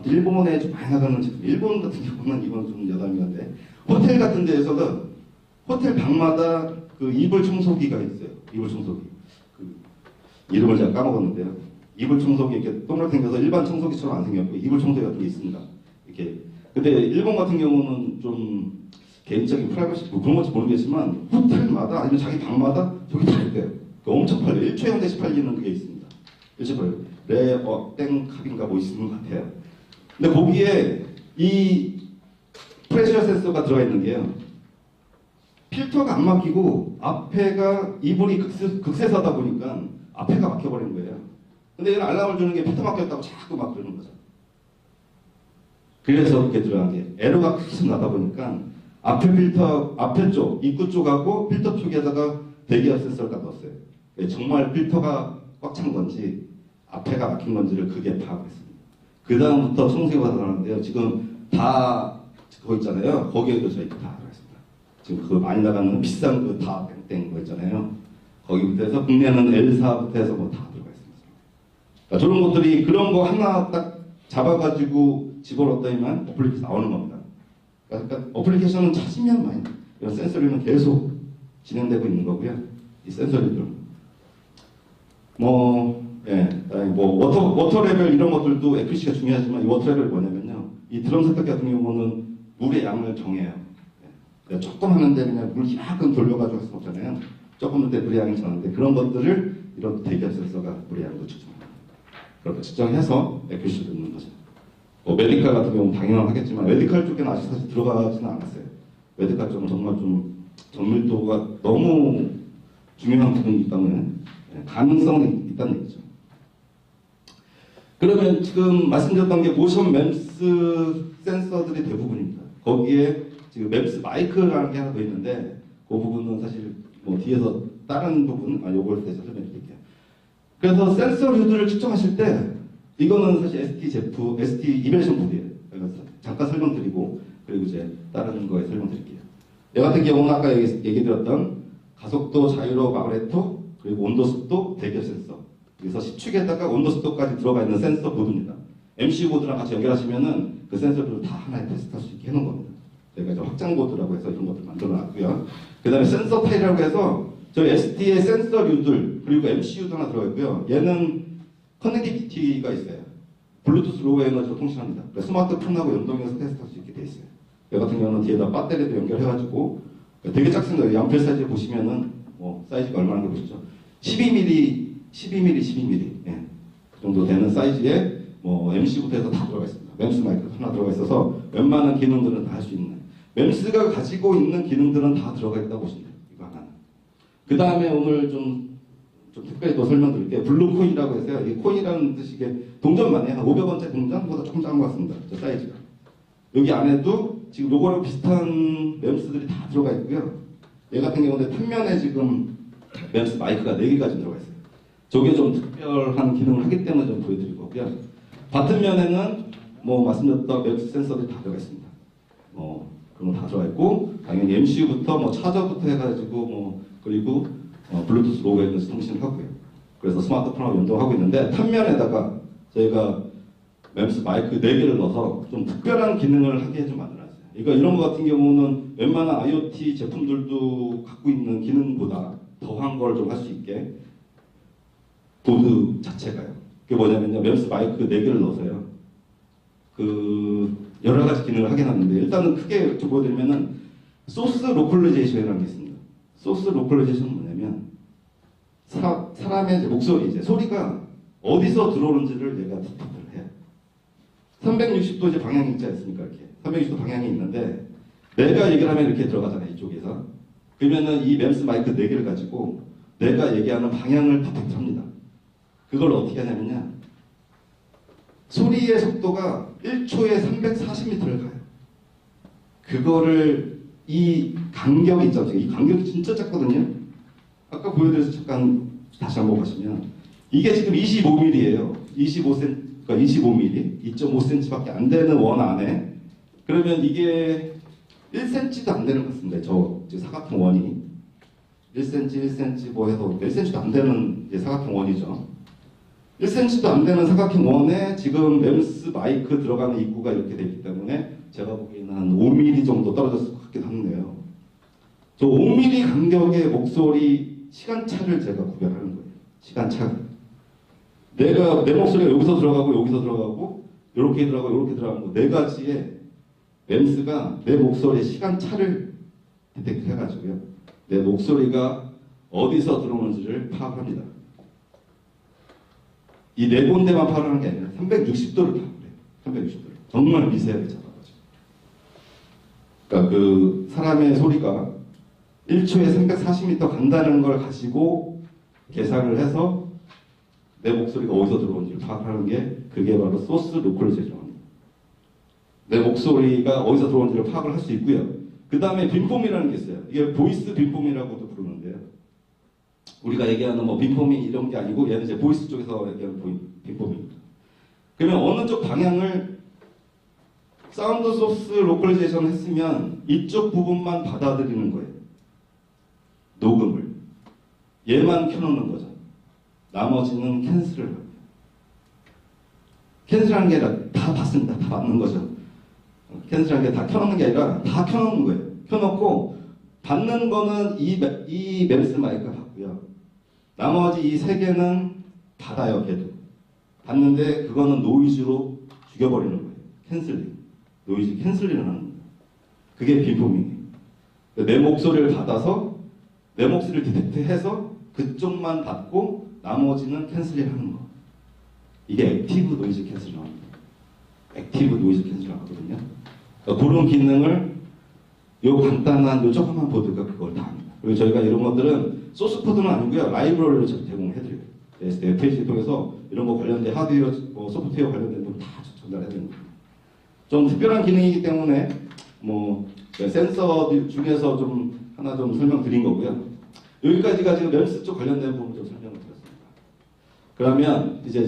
일본에 좀 많이 나가는 제품. 일본 같은 경우는 이건 좀 여담이었는데 호텔 같은 데에서는 호텔 방마다 그 이불 청소기가 있어요. 이불 청소기. 그 이름을 제가 까먹었는데요. 이불 청소기 이렇게 동그랗게 생겨서 일반 청소기처럼 안 생겼고 이불 청소기 같은 게 있습니다. 이렇게. 근데 일본 같은 경우는 좀 개인적인 프라이버시 뭐 그런 건지 모르겠지만 호텔마다 아니면 자기 방마다 저기 다 있대요. 엄청 팔려요. 1초에 한 대씩 팔리는 게 있습니다. 1초에 팔려요. 땡캅인가 뭐 있는 것 같아요. 근데 거기에 이 프레셔 센서가 들어가 있는 게요. 필터가 안 막히고 앞에가 이불이 극세사다 보니까 앞에가 막혀버리는 거예요. 근데 얘는 알람을 주는 게 필터 막혔다고 자꾸 막 그러는 거죠. 그래서 그렇게 들어간 게 에러가 계속 나다 보니까 앞에 쪽, 입구 쪽하고 필터 쪽에다가 대기압 센서를 넣었어요. 정말 필터가 꽉 찬 건지 앞에가 막힌 건지를 그게 파악했습니다. 그 다음부터 청소기가 들어가는데요. 지금 다 그거 있잖아요. 거기에도 저희 다 들어있습니다. 지금 그 많이 나가는 비싼 그 다 땡땡 거 있잖아요. 거기부터 해서 국내는 L사부터 해서 뭐 다 들어가 있습니다. 그러니까 저런 것들이 그런 거 하나 딱 잡아가지고 집어넣었더니만 어플리케이션 나오는 겁니다. 그러니까 어플리케이션은 찾으면 많이 이런 센서리는 계속 진행되고 있는 거고요. 이 센서리들 워터 레벨 이런 것들도 FC가 중요하지만 이 워터 레벨이 뭐냐면요. 이 드럼 세탁기 같은 경우는 물의 양을 정해요. 조금 하는데 그냥 물 이만큼 돌려가지고 할 수 없잖아요. 조금 넣을 때 물의 양이 정하는데 그런 것들을 이런 대기압 센서가 물의 양도 측정합니다. 그렇게 측정해서 FC를 넣는 거죠. 메디칼 같은 경우는 당연하겠지만 메디칼 쪽에는 아직 사실 들어가지는 않았어요. 메디칼 쪽은 정말 좀 정밀도가 너무 중요한 부분이기 때문에 가능성이 있다는 얘기죠. 그러면 지금 말씀드렸던 게 모션 맴스 센서들이 대부분입니다. 거기에 지금 맴스 마이크라는 게 하나 더 있는데 그 부분은 사실 뭐 뒤에서 다른 부분 요걸 대해서 설명해 드릴게요. 그래서 센서류들을 측정하실 때 이거는 사실 ST 이벨션 보드예요. 잠깐 설명드리고 그리고 이제 다른 거에 설명드릴게요. 얘 같은 경우는 아까 얘기 드렸던 가속도, 자유로, 마그네토 그리고 온도, 습도, 대기압 센서. 그래서 10축에다가 온도, 습도까지 들어가 있는 센서 보드입니다. MCU 보드랑 같이 연결하시면은 그 센서들을 다 하나에 테스트할 수 있게 해놓은 겁니다. 저희가 이제 확장 보드라고 해서 이런 것들 만들어놨고요. 그 다음에 센서 타일이라고 해서 저희 ST의 센서류들 그리고 MCU도 하나 들어가 있고요. 얘는 커넥티비티가 있어요. 블루투스 로우 에너지로 통신합니다. 스마트폰하고 연동해서 테스트할 수 있게 돼 있어요. 얘 같은 경우는 뒤에다 배터리도 연결해가지고 되게 작습니다. 양펠 사이즈 보시면은 뭐 사이즈가 얼마나 보시죠? 12mm, 12mm, 예. 그 정도 되는 사이즈에 뭐 MC부터 해서 다 들어가 있습니다. 맴스 마이크 하나 들어가 있어서 웬만한 기능들은 다 할 수 있는. 맴스가 가지고 있는 기능들은 다 들어가 있다고 보시면 돼요. 이거 하나. 그 다음에 오늘 좀 특별히 또 설명드릴게요. 블루 코인이라고 해서요. 이 코인이라는 뜻이 이게 동전만 해요. 500원짜리 동전보다 조금 작은 것 같습니다. 저 사이즈가. 여기 안에도 지금 요거랑 비슷한 맴스들이 다 들어가 있고요. 얘 같은 경우는 탑면에 지금 맴스 마이크가 4개까지 들어가 있어요. 저게 좀 특별한 기능을 하기 때문에 좀 보여드릴 거고요. 바텀면에는 뭐 말씀드렸던 맵스 센서들이 다 들어가 있습니다. 그런 거 다 들어가 있고 당연히 MCU부터 뭐 차저부터 해가지고 뭐 그리고 블루투스 로우 에너지 통신을 하고요. 그래서 스마트폰하고 연동하고 있는데 탑면에다가 저희가 맵스 마이크 4개를 넣어서 좀 특별한 기능을 하게 좀 만들어놨어요. 그러니까 이런 거 같은 경우는 웬만한 IoT 제품들도 갖고 있는 기능보다 더한 걸 좀 할 수 있게 보드 자체가요. 그게 뭐냐면요. 맵스 마이크 4개를 넣어서요. 여러 가지 기능을 하게 놨는데 일단은 크게 보여드리면은 소스 로컬라이제이션이라는 게 있습니다. 소스 로컬라이제이션은 뭐냐면 뭐냐면 사람의 이제 목소리, 이제 소리가 어디서 들어오는지를 얘가 디텍터를 해요. 360도 이제 방향이 있지 않습니까? 이렇게 360도 방향이 있는데 내가 얘기를 하면 이렇게 들어가잖아요. 이쪽에서. 그러면은 이 램스 마이크 4개를 가지고 내가 얘기하는 방향을 디텍트합니다. 그걸 어떻게 하냐면요. 소리의 속도가 1초에 340m를 가요. 그거를 이 간격이 있잖아요. 이 간격이 진짜 작거든요. 아까 보여드려서 잠깐 다시 한번 보시면 이게 지금 25mm예요. 25cm, 그러니까 25mm, 2.5cm밖에 안 되는 원 안에 그러면 이게 1cm도 안 되는 것 같습니다. 저 사각형 원이 1cm, 1cm 뭐 해서 1cm도 안 되는 사각형 원이죠. 1cm도 안 되는 사각형 원에 지금 램스 마이크 들어가는 입구가 이렇게 되기 때문에 제가 보기에는 한 5mm 정도 떨어졌을 것 같긴 한데요. 저 5mm 간격의 목소리 시간차를 제가 구별하는 거예요. 시간차. 내 목소리가 여기서 들어가고 여기서 들어가고 이렇게 들어가고 이렇게 들어가는 거 4가지의 램스가 내 목소리의 시간차를 디텍트 해가지고요. 내 목소리가 어디서 들어오는지를 파악합니다. 이 4군데만 파악하는 게 아니라 360도를 파악해요. 360도를. 정말 미세하게 잡아가지고. 그러니까 그 사람의 소리가 1초에 340m 간다는 걸 가지고 계산을 해서 내 목소리가 어디서 들어오는지를 파악하는 게 그게 바로 소스 로컬리제이션입니다. 내 목소리가 어디서 들어오는지를 파악을 할 수 있고요. 그 다음에 빔폼이라는 게 있어요. 이게 보이스 빔폼이라고도 부르는데요. 우리가 얘기하는 뭐 빔폼이 이런 게 아니고 얘는 이제 보이스 쪽에서 얘기하는 빔폼입니다. 그러면 어느 쪽 방향을 사운드 소스 로컬리제이션 했으면 이쪽 부분만 받아들이는 거예요. 녹음을. 얘만 켜놓는 거죠. 나머지는 캔슬을 합니다. 캔슬하는 게 아니라 다 받습니다. 다 받는 거죠. 캔슬하는 게 다 켜놓는 게 아니라 다 켜놓는 거예요. 켜놓고 받는 거는 이 램스 마이크가 받고요. 나머지 이 3개는 받아요. 걔도. 받는데 그거는 노이즈로 죽여버리는 거예요. 캔슬링. 노이즈 캔슬링을 하는 거예요. 그게 빔폼이에요. 내 목소리를 받아서 내 목소리를 디텍트해서 그쪽만 받고 나머지는 캔슬링 하는 거. 이게 액티브 노이즈 캔슬링 합니다. 액티브 노이즈 캔슬링 하거든요. 그러니까 그런 기능을 요 간단한 요 조그만 보드가 그걸 다 합니다. 그리고 저희가 이런 것들은 소스 코드는 아니고요. 라이브러리를 제공해드려요. FAC 통해서 이런 거 관련된 하드웨어, 소프트웨어 관련된 건 다 전달해드립니다. 좀 특별한 기능이기 때문에 뭐 센서 중에서 좀 하나 좀 설명드린 거고요. 여기까지가 지금 램스 쪽 관련된 부분 좀 설명을 드렸습니다. 그러면 이제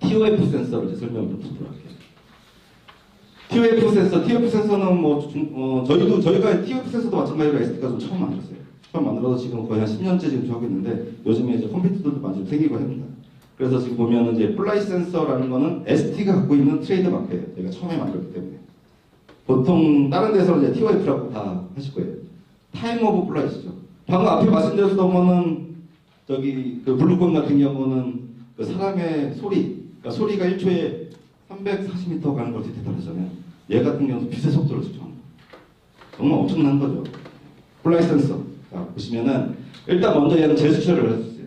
TOF 센서를 이제 설명을 좀 드리도록 할게요. TOF 센서는 저희가 TOF 센서도 마찬가지로 SD가 좀 처음 만들었어요. 처음 만들어서 지금 거의 한 10년째 지금 하고 있는데 요즘에 이제 컴퓨터들도 많이 좀 생기고 합니다. 그래서 지금 보면은 이제 플라이 센서라는 거는 ST가 갖고 있는 트레이드 마크예요. 저희가 처음에 만들었기 때문에. 보통 다른 데서는 이제 TOF라고 다 하실 거예요. 타임 오브 플라이시죠. 방금 앞에 말씀드렸던 거는 저기 그 블루콘 같은 경우는 그 사람의 소리, 그러니까 소리가 1초에 340m 가는 걸 디텍트하잖아요. 얘 같은 경우는 빛의 속도를 측정합니다. 정말 엄청난 거죠. 플라이 센서. 자, 보시면은 일단 먼저 얘는 제스처를 할 수 있어요.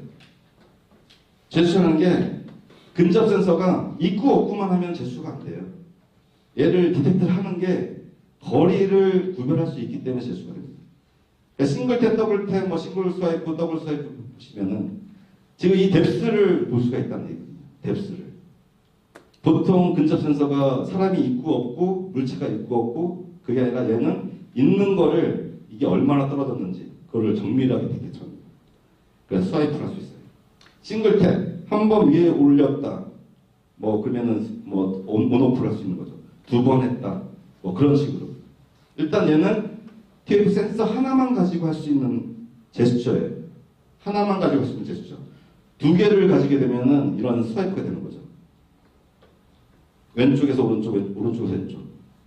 제스처라는 게 근접 센서가 있고 없고만 하면 제스처가 안 돼요. 얘를 디텍트를 하는 게 거리를 구별할 수 있기 때문에 제스처가 됩니다. 싱글 탭, 더블 탭, 뭐 싱글 스와이프, 더블 스와이프 보시면은 지금 이 뎁스를 볼 수가 있다는 얘기입니다. 뎁스를. 보통 근접 센서가 사람이 있고 없고 물체가 있고 없고 그게 아니라 얘는 있는 거를 이게 얼마나 떨어졌는지 그거를 정밀하게 디텍트합니다. 그래서 스와이프를 할 수 있어요. 싱글 탭 한 번 위에 올렸다. 뭐 그러면은 뭐 온오프를 할 수 있는 거죠. 2번 했다. 뭐 그런 식으로. 일단 얘는 TF 센서 하나만 가지고 할 수 있는 제스처예요. 하나만 가지고 할 수 있는 제스처. 2개를 가지게 되면은 이런 스와이프가 되는 거죠. 왼쪽에서 오른쪽, 오른쪽에서 왼쪽.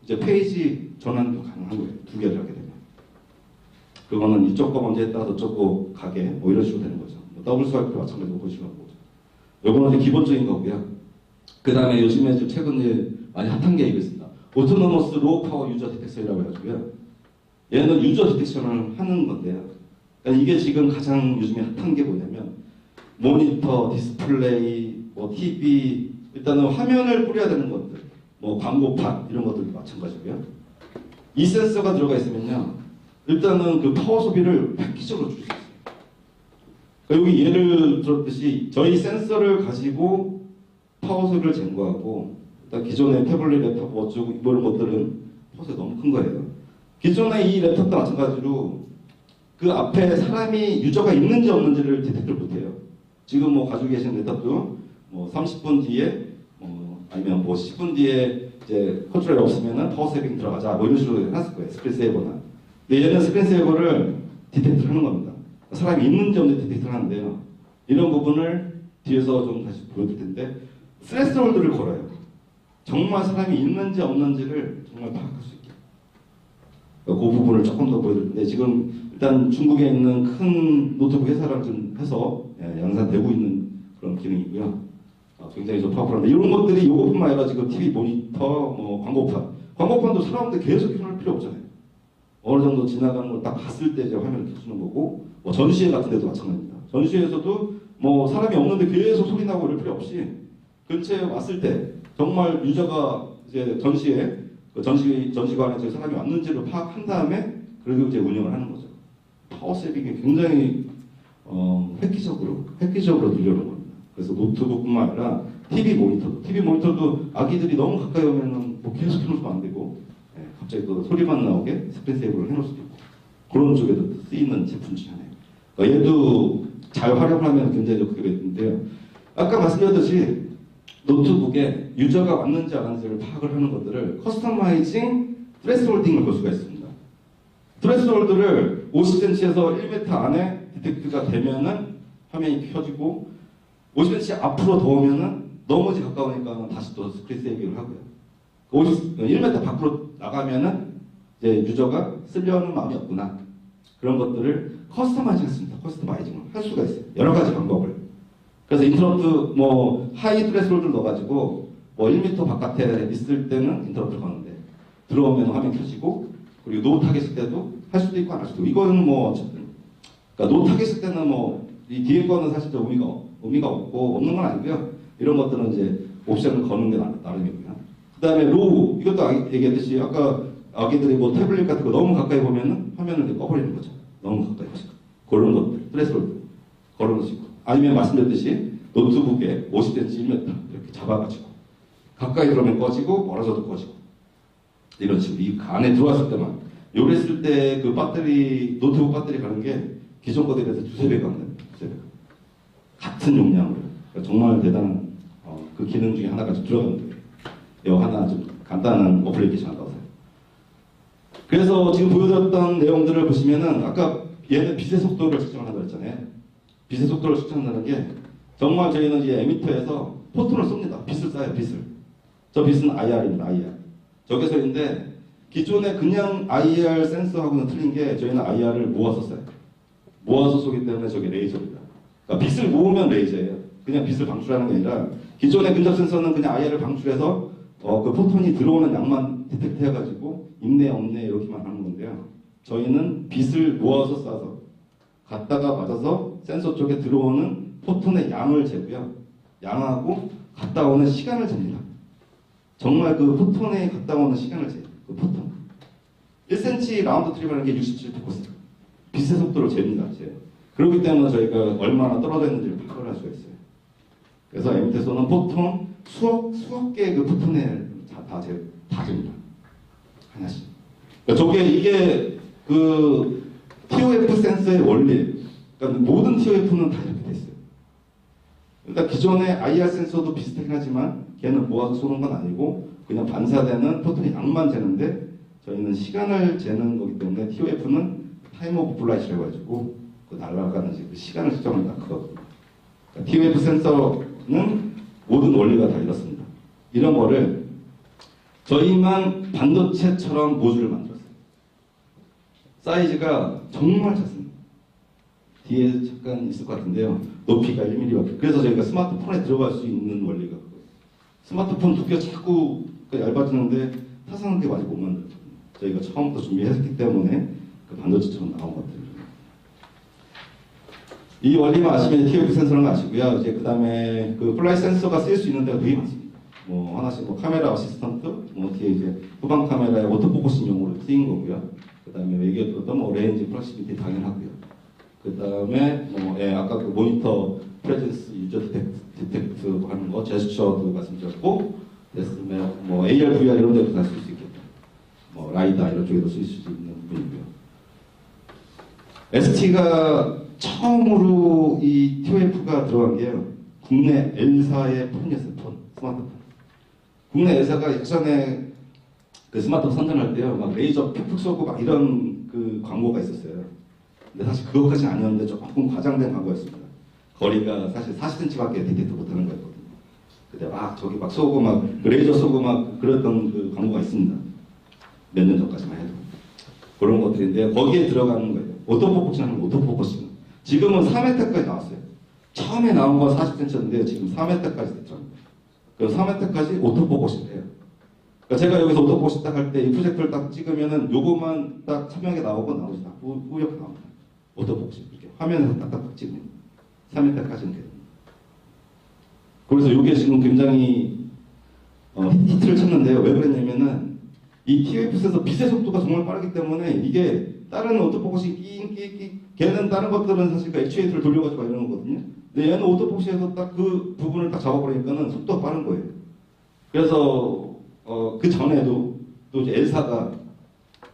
이제 페이지 전환도 가능한 거예요. 2개를 하게 되면. 그거는 이쪽 거 먼저 했다가 저쪽 거 가게 뭐 이런 식으로 되는 거죠. 뭐 더블 스와이프 마찬가지로 보시면 보죠. 요거는 이제 기본적인 거고요. 그 다음에 요즘에 지금 최근에 많이 핫한 게 이거 있습니다. 오토노머스 로우 파워 유저 디텍션이라고 해가지고요. 얘는 유저 디텍션을 하는 건데요. 그러니까 이게 지금 가장 요즘에 핫한 게 뭐냐면 모니터, 디스플레이, 뭐 TV, 일단은 화면을 뿌려야 되는 것들, 뭐 광고판 이런 것들도 마찬가지고요. 이 센서가 들어가 있으면요, 일단은 그 파워 소비를 획기적으로 줄 수 있어요. 그러니까 여기 예를 들었듯이 저희 센서를 가지고 파워 소비를 제거하고, 일단 기존의 태블릿, 랩탑 어쩌고 이런 것들은 파워 소비가 너무 큰 거예요. 기존의 이 랩탑도 마찬가지로 그 앞에 사람이 유저가 있는지 없는지를 디텍트를 못해요. 지금 뭐 가지고 계신 랩탑도 뭐 30분 뒤에 아니면 뭐 10분 뒤에 이제 컨트롤이 없으면은 파워 세이빙 들어가자 뭐 이런 식으로 해놨을 거예요. 스크린 세이버나. 근데 얘는 스크린 세이버를 디텍트를 하는 겁니다. 사람이 있는지 없는지 디텍트를 하는데요. 이런 부분을 뒤에서 좀 다시 보여드릴 텐데 스레스홀드를 걸어요. 정말 사람이 있는지 없는지를 정말 파악할 수 있게. 그 부분을 조금 더 보여드릴 텐데 지금 일단 중국에 있는 큰 노트북 회사랑 좀 해서 양산되고 있는 그런 기능이고요. 굉장히 좀 파워풀한데 이런 것들이 요것뿐만 아니라 지금 TV 모니터, 뭐 광고판도 사람들 계속 켜놓을 필요 없잖아요. 어느 정도 지나가는 걸 딱 봤을 때 이제 화면을 켜주는 거고, 뭐 전시회 같은 데도 마찬가지입니다. 전시회에서도 뭐 사람이 없는데 계속 소리 나고 이럴 필요 없이 근처에 왔을 때 정말 유저가 이제 전시회 그 전시관에 저 사람이 왔는지를 파악한 다음에 그리고 이제 운영을 하는 거죠. 파워 세이빙이 굉장히 획기적으로 늘려놓은 겁니다. 그래서 노트북뿐만 아니라 TV 모니터도 아기들이 너무 가까이 오면은 뭐 계속 켜놓으면 안 되고, 갑자기 또 소리만 나오게 스크린 세이브를 해놓을 수도 있고, 그런 쪽에도 쓰이는 제품 중에 하나예요. 그러니까 얘도 잘 활용하면 굉장히 좋게 되는데요. 아까 말씀드렸듯이 노트북에 유저가 왔는지 안 왔는지를 파악을 하는 것들을 커스터마이징 트레스홀딩을 볼 수가 있습니다. 트레스홀드를 50cm에서 1m 안에 디텍트가 되면은 화면이 켜지고, 50cm 앞으로 더 오면은 너무 가까우니까 다시 또 스크린 세이빙을 하고요. 1m 밖으로 나가면은 이제 유저가 쓰려는 마음이 없구나. 그런 것들을 커스터마이징을 할 수가 있어요. 여러 가지 방법을. 그래서 인터럽트 뭐 하이 트레스홀드를 넣어가지고 뭐 1m 바깥에 있을 때는 인터럽트를 거는데 들어오면 화면 켜지고, 그리고 노 타겟일 때도 할 수도 있고 안 할 수도 있고, 이거는 뭐 어쨌든 그러니까 노 타겟일 때는 뭐 이 뒤에 거는 사실 좀 의미가 없고 없는 건 아니고요. 이런 것들은 이제 옵션을 거는 게 나름이고요. 그 다음에 로우, 이것도 얘기했듯이 아까 아기들이 뭐 태블릿 같은 거 너무 가까이 보면은 화면을 이제 꺼버리는 거죠. 너무 가까이 보시고. 그런 것들, 트레스홀드 걸어놓을 수 있고. 아니면 말씀드렸듯이 노트북에 50cm, 1m 이렇게 잡아가지고 가까이 들어오면 꺼지고 멀어져도 꺼지고. 이런 식으로 이 안에 들어왔을 때만. 요랬을 때 그 배터리, 노트북 배터리 가는 게 기존 거에 비해서 두세 배가 안 됩니다. 두세 배가. 같은 용량으로. 그러니까 정말 대단한 그 기능 중에 하나가 좀 들어가는데, 요 하나 좀 간단한 어플리케이션 하나 넣으세요. 그래서 지금 보여드렸던 내용들을 보시면은 아까 얘는 빛의 속도를 측정한다고 했잖아요. 빛의 속도를 측정한다는 게 정말 저희는 이제 에미터에서 포톤을 쏩니다. 빛을 쏴요, 빛을. 저 빛은 IR입니다, IR. 적외선인데 기존의 그냥 IR 센서하고는 틀린 게 저희는 IR을 모아서 써요. 모아서 쏘기 때문에 저게 레이저입니다. 그러니까 빛을 모으면 레이저예요. 그냥 빛을 방출하는 게 아니라 기존의 근접 센서는 그냥 IR을 방출해서 그 포톤이 들어오는 양만 디텍트 해가지고 있네 없네 이렇게만 하는 건데요. 저희는 빛을 모아서 쏴서 갔다가 맞아서 센서 쪽에 들어오는 포톤의 양을 재고요. 양하고 갔다 오는 시간을 잽니다. 정말 그 포톤에 갔다 오는 시간을 재요. 그 포톤. 1cm 라운드 트립이라는 게 67피코스. 빛의 속도를 잽니다. 그렇기 때문에 저희가 얼마나 떨어져 있는지를 파악을 할 수가 있어요. 그래서 에미터에서는 보통 수억 개의 그 포톤을 다 잽니다. 하나씩. 그러니까 이게 그 TOF 센서의 원리. 그러니까 모든 TOF는 다 이렇게 돼 있어요. 그러니까 기존의 IR 센서도 비슷하긴 하지만 걔는 모아서 쏘는 건 아니고 그냥 반사되는 포톤의 양만 재는데 저희는 시간을 재는 거기 때문에 TOF는 타임 오브 플라이트라고 해가지고 그 날아가는 그 시간을 측정한다 그거거든요. 그러니까 TOF 센서는 모든 원리가 다 이렇습니다. 이런 거를 저희만 반도체처럼 모듈을 만들었어요. 사이즈가 정말 작습니다. 뒤에 잠깐 있을 것 같은데요. 높이가 1mm밖에. 그래서 저희가 스마트폰에 들어갈 수 있는 원리가 그거예요. 스마트폰 두께가 자꾸 얇아지는데 타산하게 아직 못 만들었거든요. 저희가 처음부터 준비했기 때문에 그 반도체처럼 나온 것들이죠. 이 원리만 아시면 TOF 센서는 아시고요. 이제 그 다음에 그 플라이 센서가 쓰일 수 있는 데가 되게 많습니다. 뭐 하나씩 뭐 카메라 어시스턴트, 뭐 뒤에 이제 후방 카메라의 오토포커싱용으로 쓰인 거고요. 그 다음에 얘기했던 뭐 레인지 프락시미티 당연하고요. 그 다음에 뭐 아까 그 모니터 프레젠스 유저 디텍트 하는 거, 제스처도 말씀드렸고, 데스맵, 뭐 AR, VR 이런 데도 다 쓸 수 있겠다. 뭐 라이다 이런 쪽에도 쓸 수 있는 부분이고요. ST가 처음으로 이 TOF가 들어간 게요. 국내 L사의 폰이었어요. 폰, 스마트폰. 국내 L사가 예전에 그 스마트폰 선전할 때요, 막 레이저 푹푹 쏘고 막 이런 그 광고가 있었어요. 근데 사실 그것까지는 아니었는데 조금 과장된 광고였습니다. 거리가 사실 40cm밖에 디텍트 못하는 거였거든요. 근데 막 저기 막 쏘고 막 레이저 쏘고 막 그랬던 그 광고가 있습니다. 몇 년 전까지만 해도. 그런 것들인데 거기에 들어가는 거예요. 오토포커싱 하는 거, 오토포커싱. 지금은 3m까지 나왔어요. 처음에 나온 건 40cm인데 지금 3m까지 됐죠. 그럼 3m까지 오토포커싱 해요. 그러니까 제가 여기서 오토포커싱 딱 할 때 이 프로젝터를 딱 찍으면은 요것만 딱 선명하게 나오고 나오지 다 뿌옇게 나옵니다. 오토포커싱 이렇게 화면에서 딱딱 찍으면 3m까지는 돼요. 그래서 이게 지금 굉장히 히트를 쳤는데요. 왜 그랬냐면은 이 TOF에서 빛의 속도가 정말 빠르기 때문에 이게 다른 오토포커싱 걔는 다른 것들은 사실 그 액추에이터를 돌려가지고 이런 거거든요. 근데 얘는 오토포커싱에서 딱 그 부분을 딱 잡아버리니까는 속도가 빠른 거예요. 그래서 그 전에도 또 이제 L사가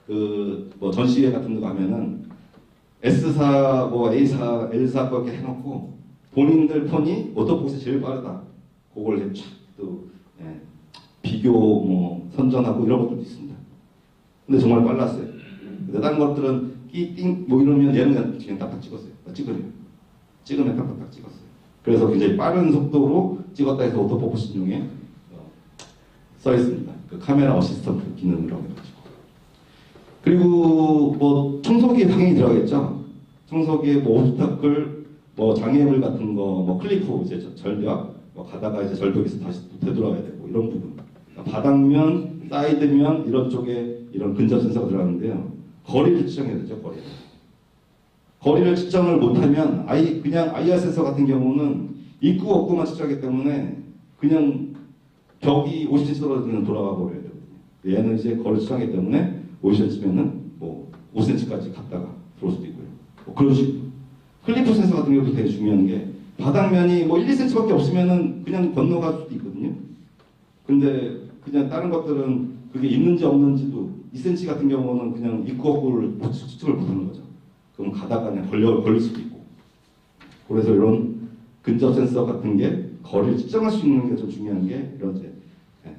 그 뭐 전시회 같은 거 가면은 S사, 뭐 A사, L사 그렇게 해놓고 본인들 폰이 오토포커싱이 제일 빠르다. 그걸 이제 쫙또 비교 뭐 선전하고 이런 것들도 있습니다. 근데 정말 빨랐어요. 근데 다른 것들은 끼띵 뭐 이러면 얘는 그냥 딱딱 찍었어요. 찍으면 딱딱 찍었어요. 그래서 굉장히 빠른 속도로 찍었다 해서 오토포커싱용에 써 있습니다. 그 카메라 어시스턴트 기능이라고 해가지고. 그리고 뭐 청소기에 당연히 들어가겠죠. 청소기에 뭐 오브스타클, 뭐 장애물 같은 거, 뭐 클리프 이제 절벽, 뭐 가다가 이제 절벽에서 다시 되돌아야 되고 이런 부분. 그러니까 바닥면, 사이드면 이런 쪽에 이런 근접 센서가 들어가는데요. 거리를 측정해야 되죠. 거리를 측정을 못하면 그냥 IR 센서 같은 경우는 입구 없구만 측정하기 때문에 그냥 벽이 50cm 떨어지면 돌아가 버려야 되거든요. 얘는 이제 거리를 측정하기 때문에 50cm면은 뭐 5cm까지 갔다가 들어올 수도 있고요. 뭐 그런 식으로. 클리프 센서 같은 경우도 되게 중요한 게 바닥면이 뭐 1, 2cm밖에 없으면은 그냥 건너갈 수도 있거든요. 근데 그냥 다른 것들은 그게 있는지 없는지도 2cm 같은 경우는 그냥 입구 없구를 추측을 못하는 거죠. 그럼 가다가 그냥 걸릴 수도 있고. 그래서 이런 근접 센서 같은 게 거리를 측정할 수 있는 게 좀 중요한 게 이런 이제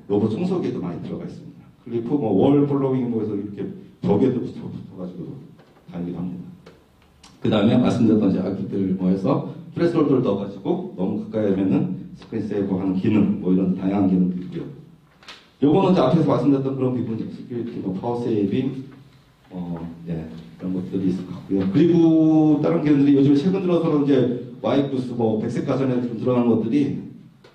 로봇 청소기에도 많이 들어가 있습니다. 클리프 뭐 월 폴로잉 뭐해서 이렇게 벽에도 붙어가지고 다니기도 합니다. 그 다음에 말씀드렸던 이제 아기들 뭐해서 프레스홀더를 넣어가지고 너무 가까이 하면은 스크린 세이브 하는 기능 뭐 이런 다양한 기능도 있고요. 요거는 이제 앞에서 말씀드렸던 그런 부분, 시큐리티, 뭐 파워 세이빙, 이런 것들이 있을 것 같고요. 그리고 다른 기능들이 요즘 최근 들어서는 이제 와이프스 뭐 백색 가전에 좀 들어간 것들이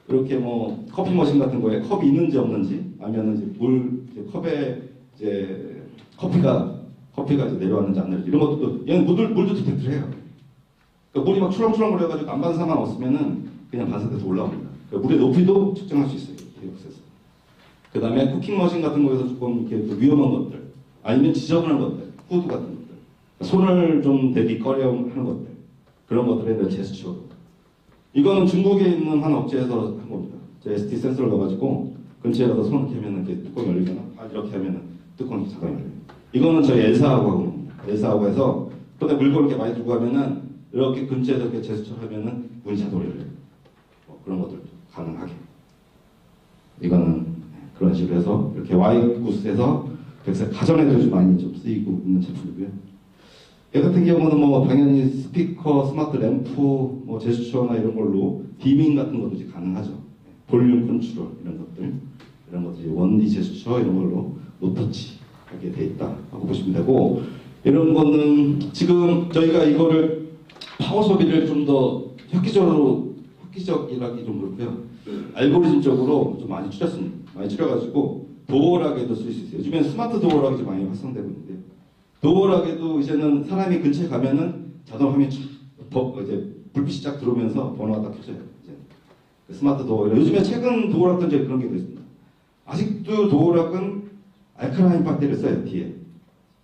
이렇게 뭐 커피 머신 같은 거에 컵이 있는지 없는지 아니면 이제 컵에 이제 커피가 이제 내려왔는지 안 내려왔는지 이런 것도 얘는 물도 디텍트를 해요. 그러니까 물이 막 출렁출렁 거려가지고 난방사만 없으면은 그냥 반사돼서 올라옵니다. 그러니까 물의 높이도 측정할 수 있어요. TOF에서. 그 다음에 쿠킹 머신 같은 거에서 조금 이렇게 위험한 것들 아니면 지저분한 것들, 후드 같은 것들, 손을 좀 대기 꺼려하는 것들 그런 것들에 대한 제스처. 이거는 중국에 있는 한 업체에서 한 겁니다. ST 센서를 넣어가지고 근처에 가서 손을 대면 이렇게 뚜껑이 열리거나 이렇게 하면 뚜껑이 자동 열려요. 이거는 저희 L사하고 하고 있습니다. L사하고 해서 근데 물건을 이렇게 많이 두고 가면은 이렇게 근처에서 이렇게 제스처를 하면은 문이 자동으로 열려요. 그런 것들도 가능하게. 이거는 그런 식으로 해서 이렇게 와이구스에서 백색 가전에도 좀 많이 좀 쓰이고 있는 제품이고요. 얘 같은 경우는 뭐 당연히 스피커, 스마트 램프, 뭐 제스처나 이런 걸로 디밍 같은 것도 이제 가능하죠. 볼륨 컨트롤 이런 것들이 원디 제스처 이런 걸로 노터치 하게 돼 있다 하고 보시면 되고 이런 거는 지금 저희가 이거를 파워 소비를 좀 더 획기적이라기 좀 그렇고요. 알고리즘적으로 좀 많이 줄였습니다. 많이 줄여가지고 도어락에도 쓸 수 있어요. 요즘엔 스마트 도어락이 좀 많이 활성되고 있는데 도어락에도 이제는 사람이 근처에 가면은 자동 화면이 이제 불빛이 쫙 들어오면서 번호가 딱 켜져요. 이제. 스마트 도어. 요즘에 최근 도어락도 이제 그런 게 있습니다. 아직도 도어락은 알카라인 배터리를 써요, 뒤에.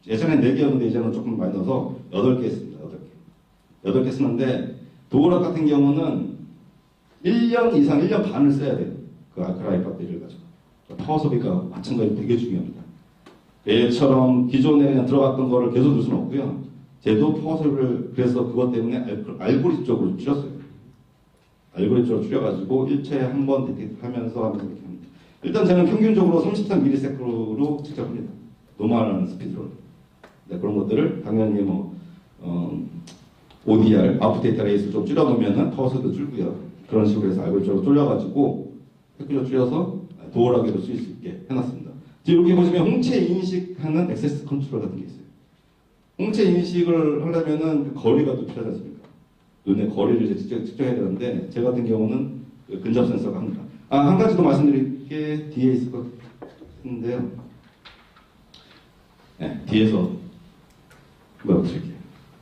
예전엔 4개였는데 이제는 조금 많이 넣어서 8개 씁니다. 8개. 8개 쓰는데 도어락 같은 경우는 1년 이상, 1년 반을 써야 돼요. 그 알카라인 배터리를 가지고. 파워 소비가 마찬가지로 되게 중요합니다. 얘처럼 기존에 그냥 들어갔던 거를 계속 넣을 수는 없고요. 쟤도 파워 소비를 그래서 그것 때문에 알고리즘 쪽으로 줄였어요. 알고리즘 쪽으로 줄여가지고 일체에 한 번 디텍트하면서 하면서 이렇게 합니다. 일단 저는 평균적으로 33ms로 측정합니다. 노멀한 스피드로. 네, 그런 것들을 당연히 뭐 ODR, 아웃풋 데이터 레이스 좀 줄여놓으면 파워 소비도 줄고요. 그런 식으로 해서 알고리즘으로 줄여가지고 획기적으로 줄여서 도어락에도 쓰일 수 있게 해놨습니다. 지금 여기 보시면 홍채 인식하는 액세스 컨트롤 같은 게 있어요. 홍채 인식을 하려면은 거리가 또 필요하지 않습니까? 눈의 거리를 이제 측정해야 되는데, 제 같은 경우는 근접 센서가 합니다. 한 가지 더 말씀드릴 게 뒤에 있을 것 같은데요. 네, 뒤에서 보여드릴게요.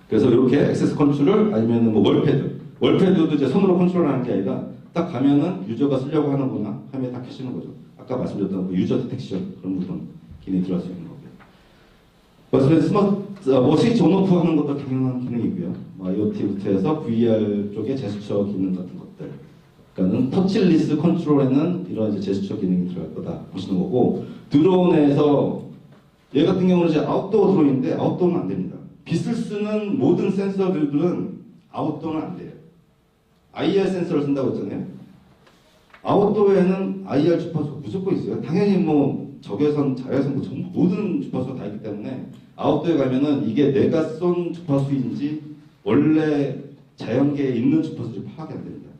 그래서 이렇게 액세스 컨트롤 아니면은 뭐 월패드도 이제 손으로 컨트롤하는 게 아니라 딱 가면은 유저가 쓰려고 하는구나 하면 딱 켜지는 거죠. 아까 말씀드렸던 그 유저 디텍션 그런 부분 기능이 들어갈 수 있는 거고요. 그래서 스마트 뭐 스위치 온오프 하는 것도 당연한 기능이고요. 뭐 IoT부터 해서 VR 쪽에 제스처 기능 같은 것들. 그러니까는 터치리스 컨트롤에는 이런 이제 제스처 기능이 들어갈 거다 보시는 거고, 드론에서 얘 같은 경우는 이제 아웃도어 드론인데 아웃도어는 안 됩니다. 빛을 쓰는 모든 센서들은 아웃도어는 안 돼요. IR 센서를 쓴다고 했잖아요. 아웃도어에는 IR 주파수가 무조건 있어요. 당연히 뭐 적외선, 자외선 뭐 전부 모든 주파수가 다 있기 때문에 아웃도어에 가면은 이게 내가 쏜 주파수인지 원래 자연계에 있는 주파수인지 파악이 안 됩니다.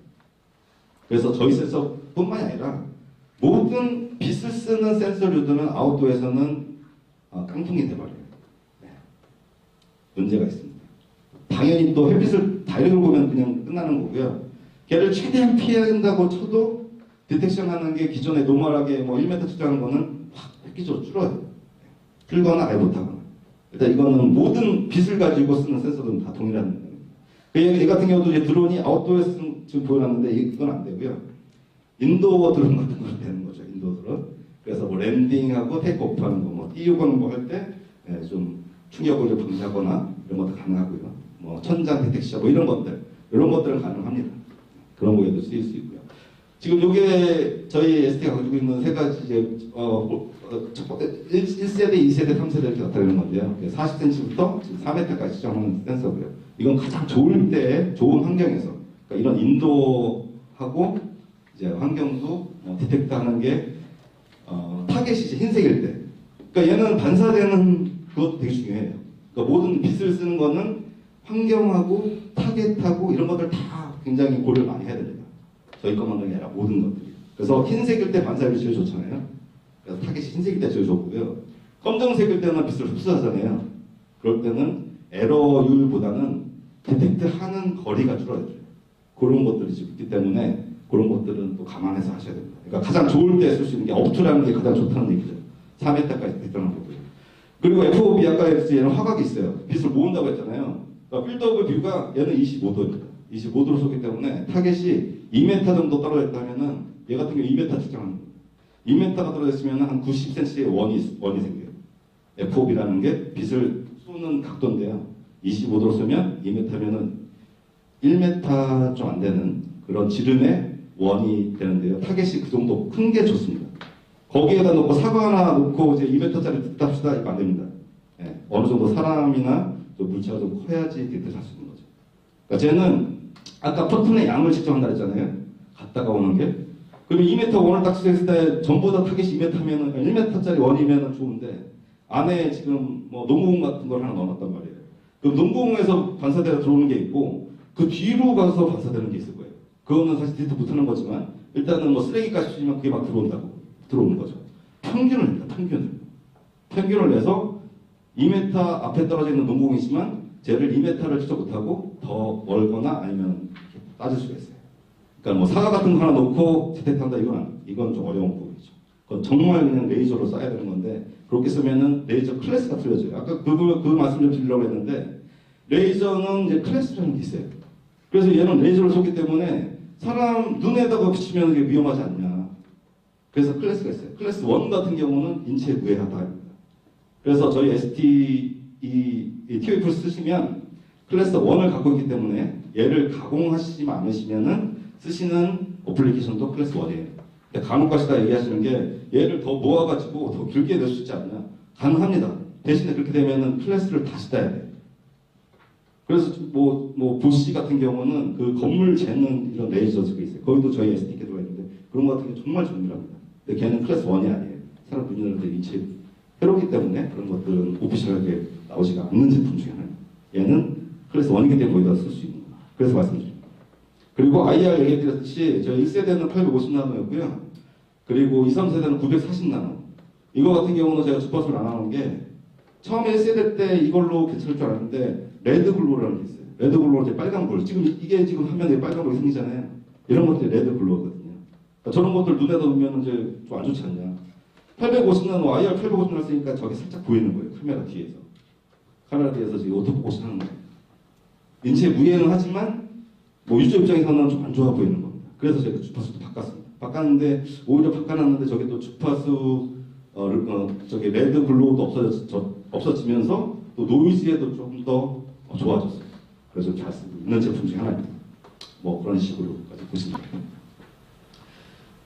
그래서 저희 센서뿐만이 아니라 모든 빛을 쓰는 센서류들은 아웃도어에서는 깡통이 돼버려요. 네. 문제가 있습니다. 당연히 또 햇빛을 다이렉트로 보면 그냥 끝나는 거고요. 걔를 최대한 피한다고 쳐도 디텍션 하는 게 기존에 노멀하게 뭐 1m 측정하는 거는 확 획기적으로 줄어요. 줄거나 아예 못하거나. 일단 이거는 모든 빛을 가지고 쓰는 센서들은 다 동일한. 이 같은 경우도 이제 드론이 아웃도어에서 지금 보여놨는데 이건 안 되고요. 인도어 드론 같은 거 되는 거죠. 인도어 드론. 그래서 뭐 랜딩하고 테이크오프 하는 거, 뭐 띄우거나 뭐 할 때 좀 충격을 방지하거나 이런 것도 가능하고요. 뭐 천장 디텍션 뭐 이런 것들은 가능합니다. 그런 거에도 쓰일 수 있고요. 지금 이게 저희 ST가 가지고 있는 세 가지 이제 첫 번째 1세대, 2세대, 3세대 이렇게 나타내는 건데요. 40cm부터 4m까지 측정하는 센서고요. 이건 가장 좋을 때 좋은 환경에서 그러니까 이런 인도하고 이제 환경도 디텍트하는 게 타겟이 이제 흰색일 때. 그러니까 얘는 반사되는 그것도 되게 중요해요. 그러니까 모든 빛을 쓰는 거는 환경하고 타겟하고 이런 것들 다 굉장히 고려를 많이 해야 됩니다. 저희 것만 아니라 모든 것들이. 그래서 흰색일 때 반사율이 제일 좋잖아요. 그래서 타겟이 흰색일 때 제일 좋고요. 검정색일 때는 빛을 흡수하잖아요. 그럴 때는 에러율보다는 디텍트하는 거리가 줄어들어요. 그런 것들이 있기 때문에 그런 것들은 또 감안해서 하셔야 됩니다. 그러니까 가장 좋을 때 쓸 수 있는 게 업투라는 게 가장 좋다는 얘기죠. 4m까지 디텍트하는 거고요. 그리고 FOB 아까 얘는 화각이 있어요. 빛을 모은다고 했잖아요. 그러니까 필드 오브 뷰가 얘는 25도입니다. 25도로 쏘기 때문에 타겟이 2m 정도 떨어져 있다면은 얘 같은 경우 2m 측정하는 거예요. 2m가 떨어져 있으면 한 90cm의 원이 생겨요. FOB라는 게 빛을 쏘는 각도인데요. 25도로 쏘면 2m면은 1m 좀 안 되는 그런 지름의 원이 되는데요. 타겟이 그 정도 큰 게 좋습니다. 거기에다 놓고 사과 하나 놓고 이제 2m짜리 듣다 합시다. 이거 안 됩니다. 예, 어느 정도 사람이나 물체가 좀 커야지 디텍트를 할 수 있는 거죠. 그러니까 쟤는 아까 포톤의 양을 측정한다 했잖아요. 갔다가 오는 게. 그러면 2m 원을 딱 수정했을 때 전부 다 타겟이 2m면은 1m짜리 원이면은 좋은데 안에 지금 뭐 농구공 같은 걸 하나 넣어놨단 말이에요. 그럼 농구공에서 반사대가 들어오는 게 있고 그 뒤로 가서 반사되는 게 있을 거예요. 그거는 사실 디텍트 못하는 거지만 일단은 뭐 쓰레기까지 주시면 그게 막 들어오는 거죠. 평균을 냅니다. 평균을 내서 2m 앞에 떨어져 있는 농구공이지만 쟤를 2m를 추적 못하고 더 멀거나 아니면 따질 수가 있어요. 그러니까 뭐 사과 같은 거 하나 놓고 디텍트한다 이건 좀 어려운 부분이죠. 그건 정말 그냥 레이저로 쏴야 되는 건데 그렇게 쓰면은 레이저 클래스가 틀려져요. 아까 그 말씀 좀 드리려고 했는데 레이저는 이제 클래스라는 게 있어요. 그래서 얘는 레이저를 쏘기 때문에 사람 눈에다가 붙이면 이게 위험하지 않냐. 그래서 클래스가 있어요. 클래스 1 같은 경우는 인체에 무해하다입니다. 그래서 저희 ST 이 TOEFL 쓰시면 클래스 1을 갖고 있기 때문에 얘를 가공하시지 않으시면은 쓰시는 어플리케이션도 클래스 1이에요. 근데 간혹 가시다 얘기하시는 게 얘를 더 모아가지고 더 길게 낼 수 있지 않냐. 가능합니다. 대신에 그렇게 되면은 클래스를 다시 따야 돼요. 그래서 뭐 보시 같은 경우는 그 건물 재는 이런 레이저가 있어요. 거기도 저희 SDK 들어가 있는데 그런 거 같은 게 정말 정밀합니다. 근데 걔는 클래스 1이 아니에요. 사람 눈이라는 인체 해롭기 때문에 그런 것들은 오피셜하게 나오지가 않는 제품 중에 하나예요. 얘는 클래스 1이기 때문에 거기다 쓸 수 있는 거예요. 그래서 말씀드립니다. 그리고 IR 얘기했듯이 저희 1세대는 850나노였고요. 그리고 2, 3세대는 940나노. 이거 같은 경우는 제가 주파수를 안 하는 게 처음에 1세대 때 이걸로 괜찮을 줄 알았는데 레드글로우라는 게 있어요. 레드글로우는 이제 빨간불. 이게 지금 화면에 빨간불이 생기잖아요. 이런 것들이 레드글로우거든요. 그러니까 저런 것들 눈에다 놓으면 이제 좀 안 좋지 않냐. 850나노, IR 850나노 쓰니까 저게 살짝 보이는 거예요. 카메라 뒤에서. 카메라 뒤에서 지금 오토포커싱 하는 거예요. 인체 무해는 하지만 뭐 유저 입장에서는 좀 안 좋아 보이는 겁니다. 그래서 제가 주파수도 바꿨습니다. 바꿨는데 오히려 바꿔놨는데 저게 또 주파수 저기 레드 글로우도 없어지면서 또 노이즈에도 좀 더 좋아졌어요. 그래서 잘 쓰고 있는 제품 중에 하나입니다. 뭐 그런 식으로까지 보시면 돼요.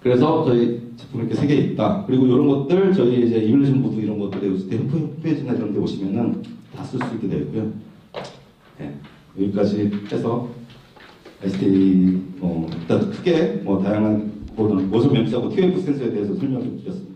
그래서 저희 제품 이렇게 3개 있다. 그리고 이런 것들 저희 이제 이뮬레이션 보드 이런 것들에 홈페이지나 이런 데 오시면은 다 쓸 수 있게 되고요. 네, 여기까지 해서 ST 일단 크게 뭐 다양한 모습 멤버하고 TOF 센서에 대해서 설명을 좀 드렸습니다.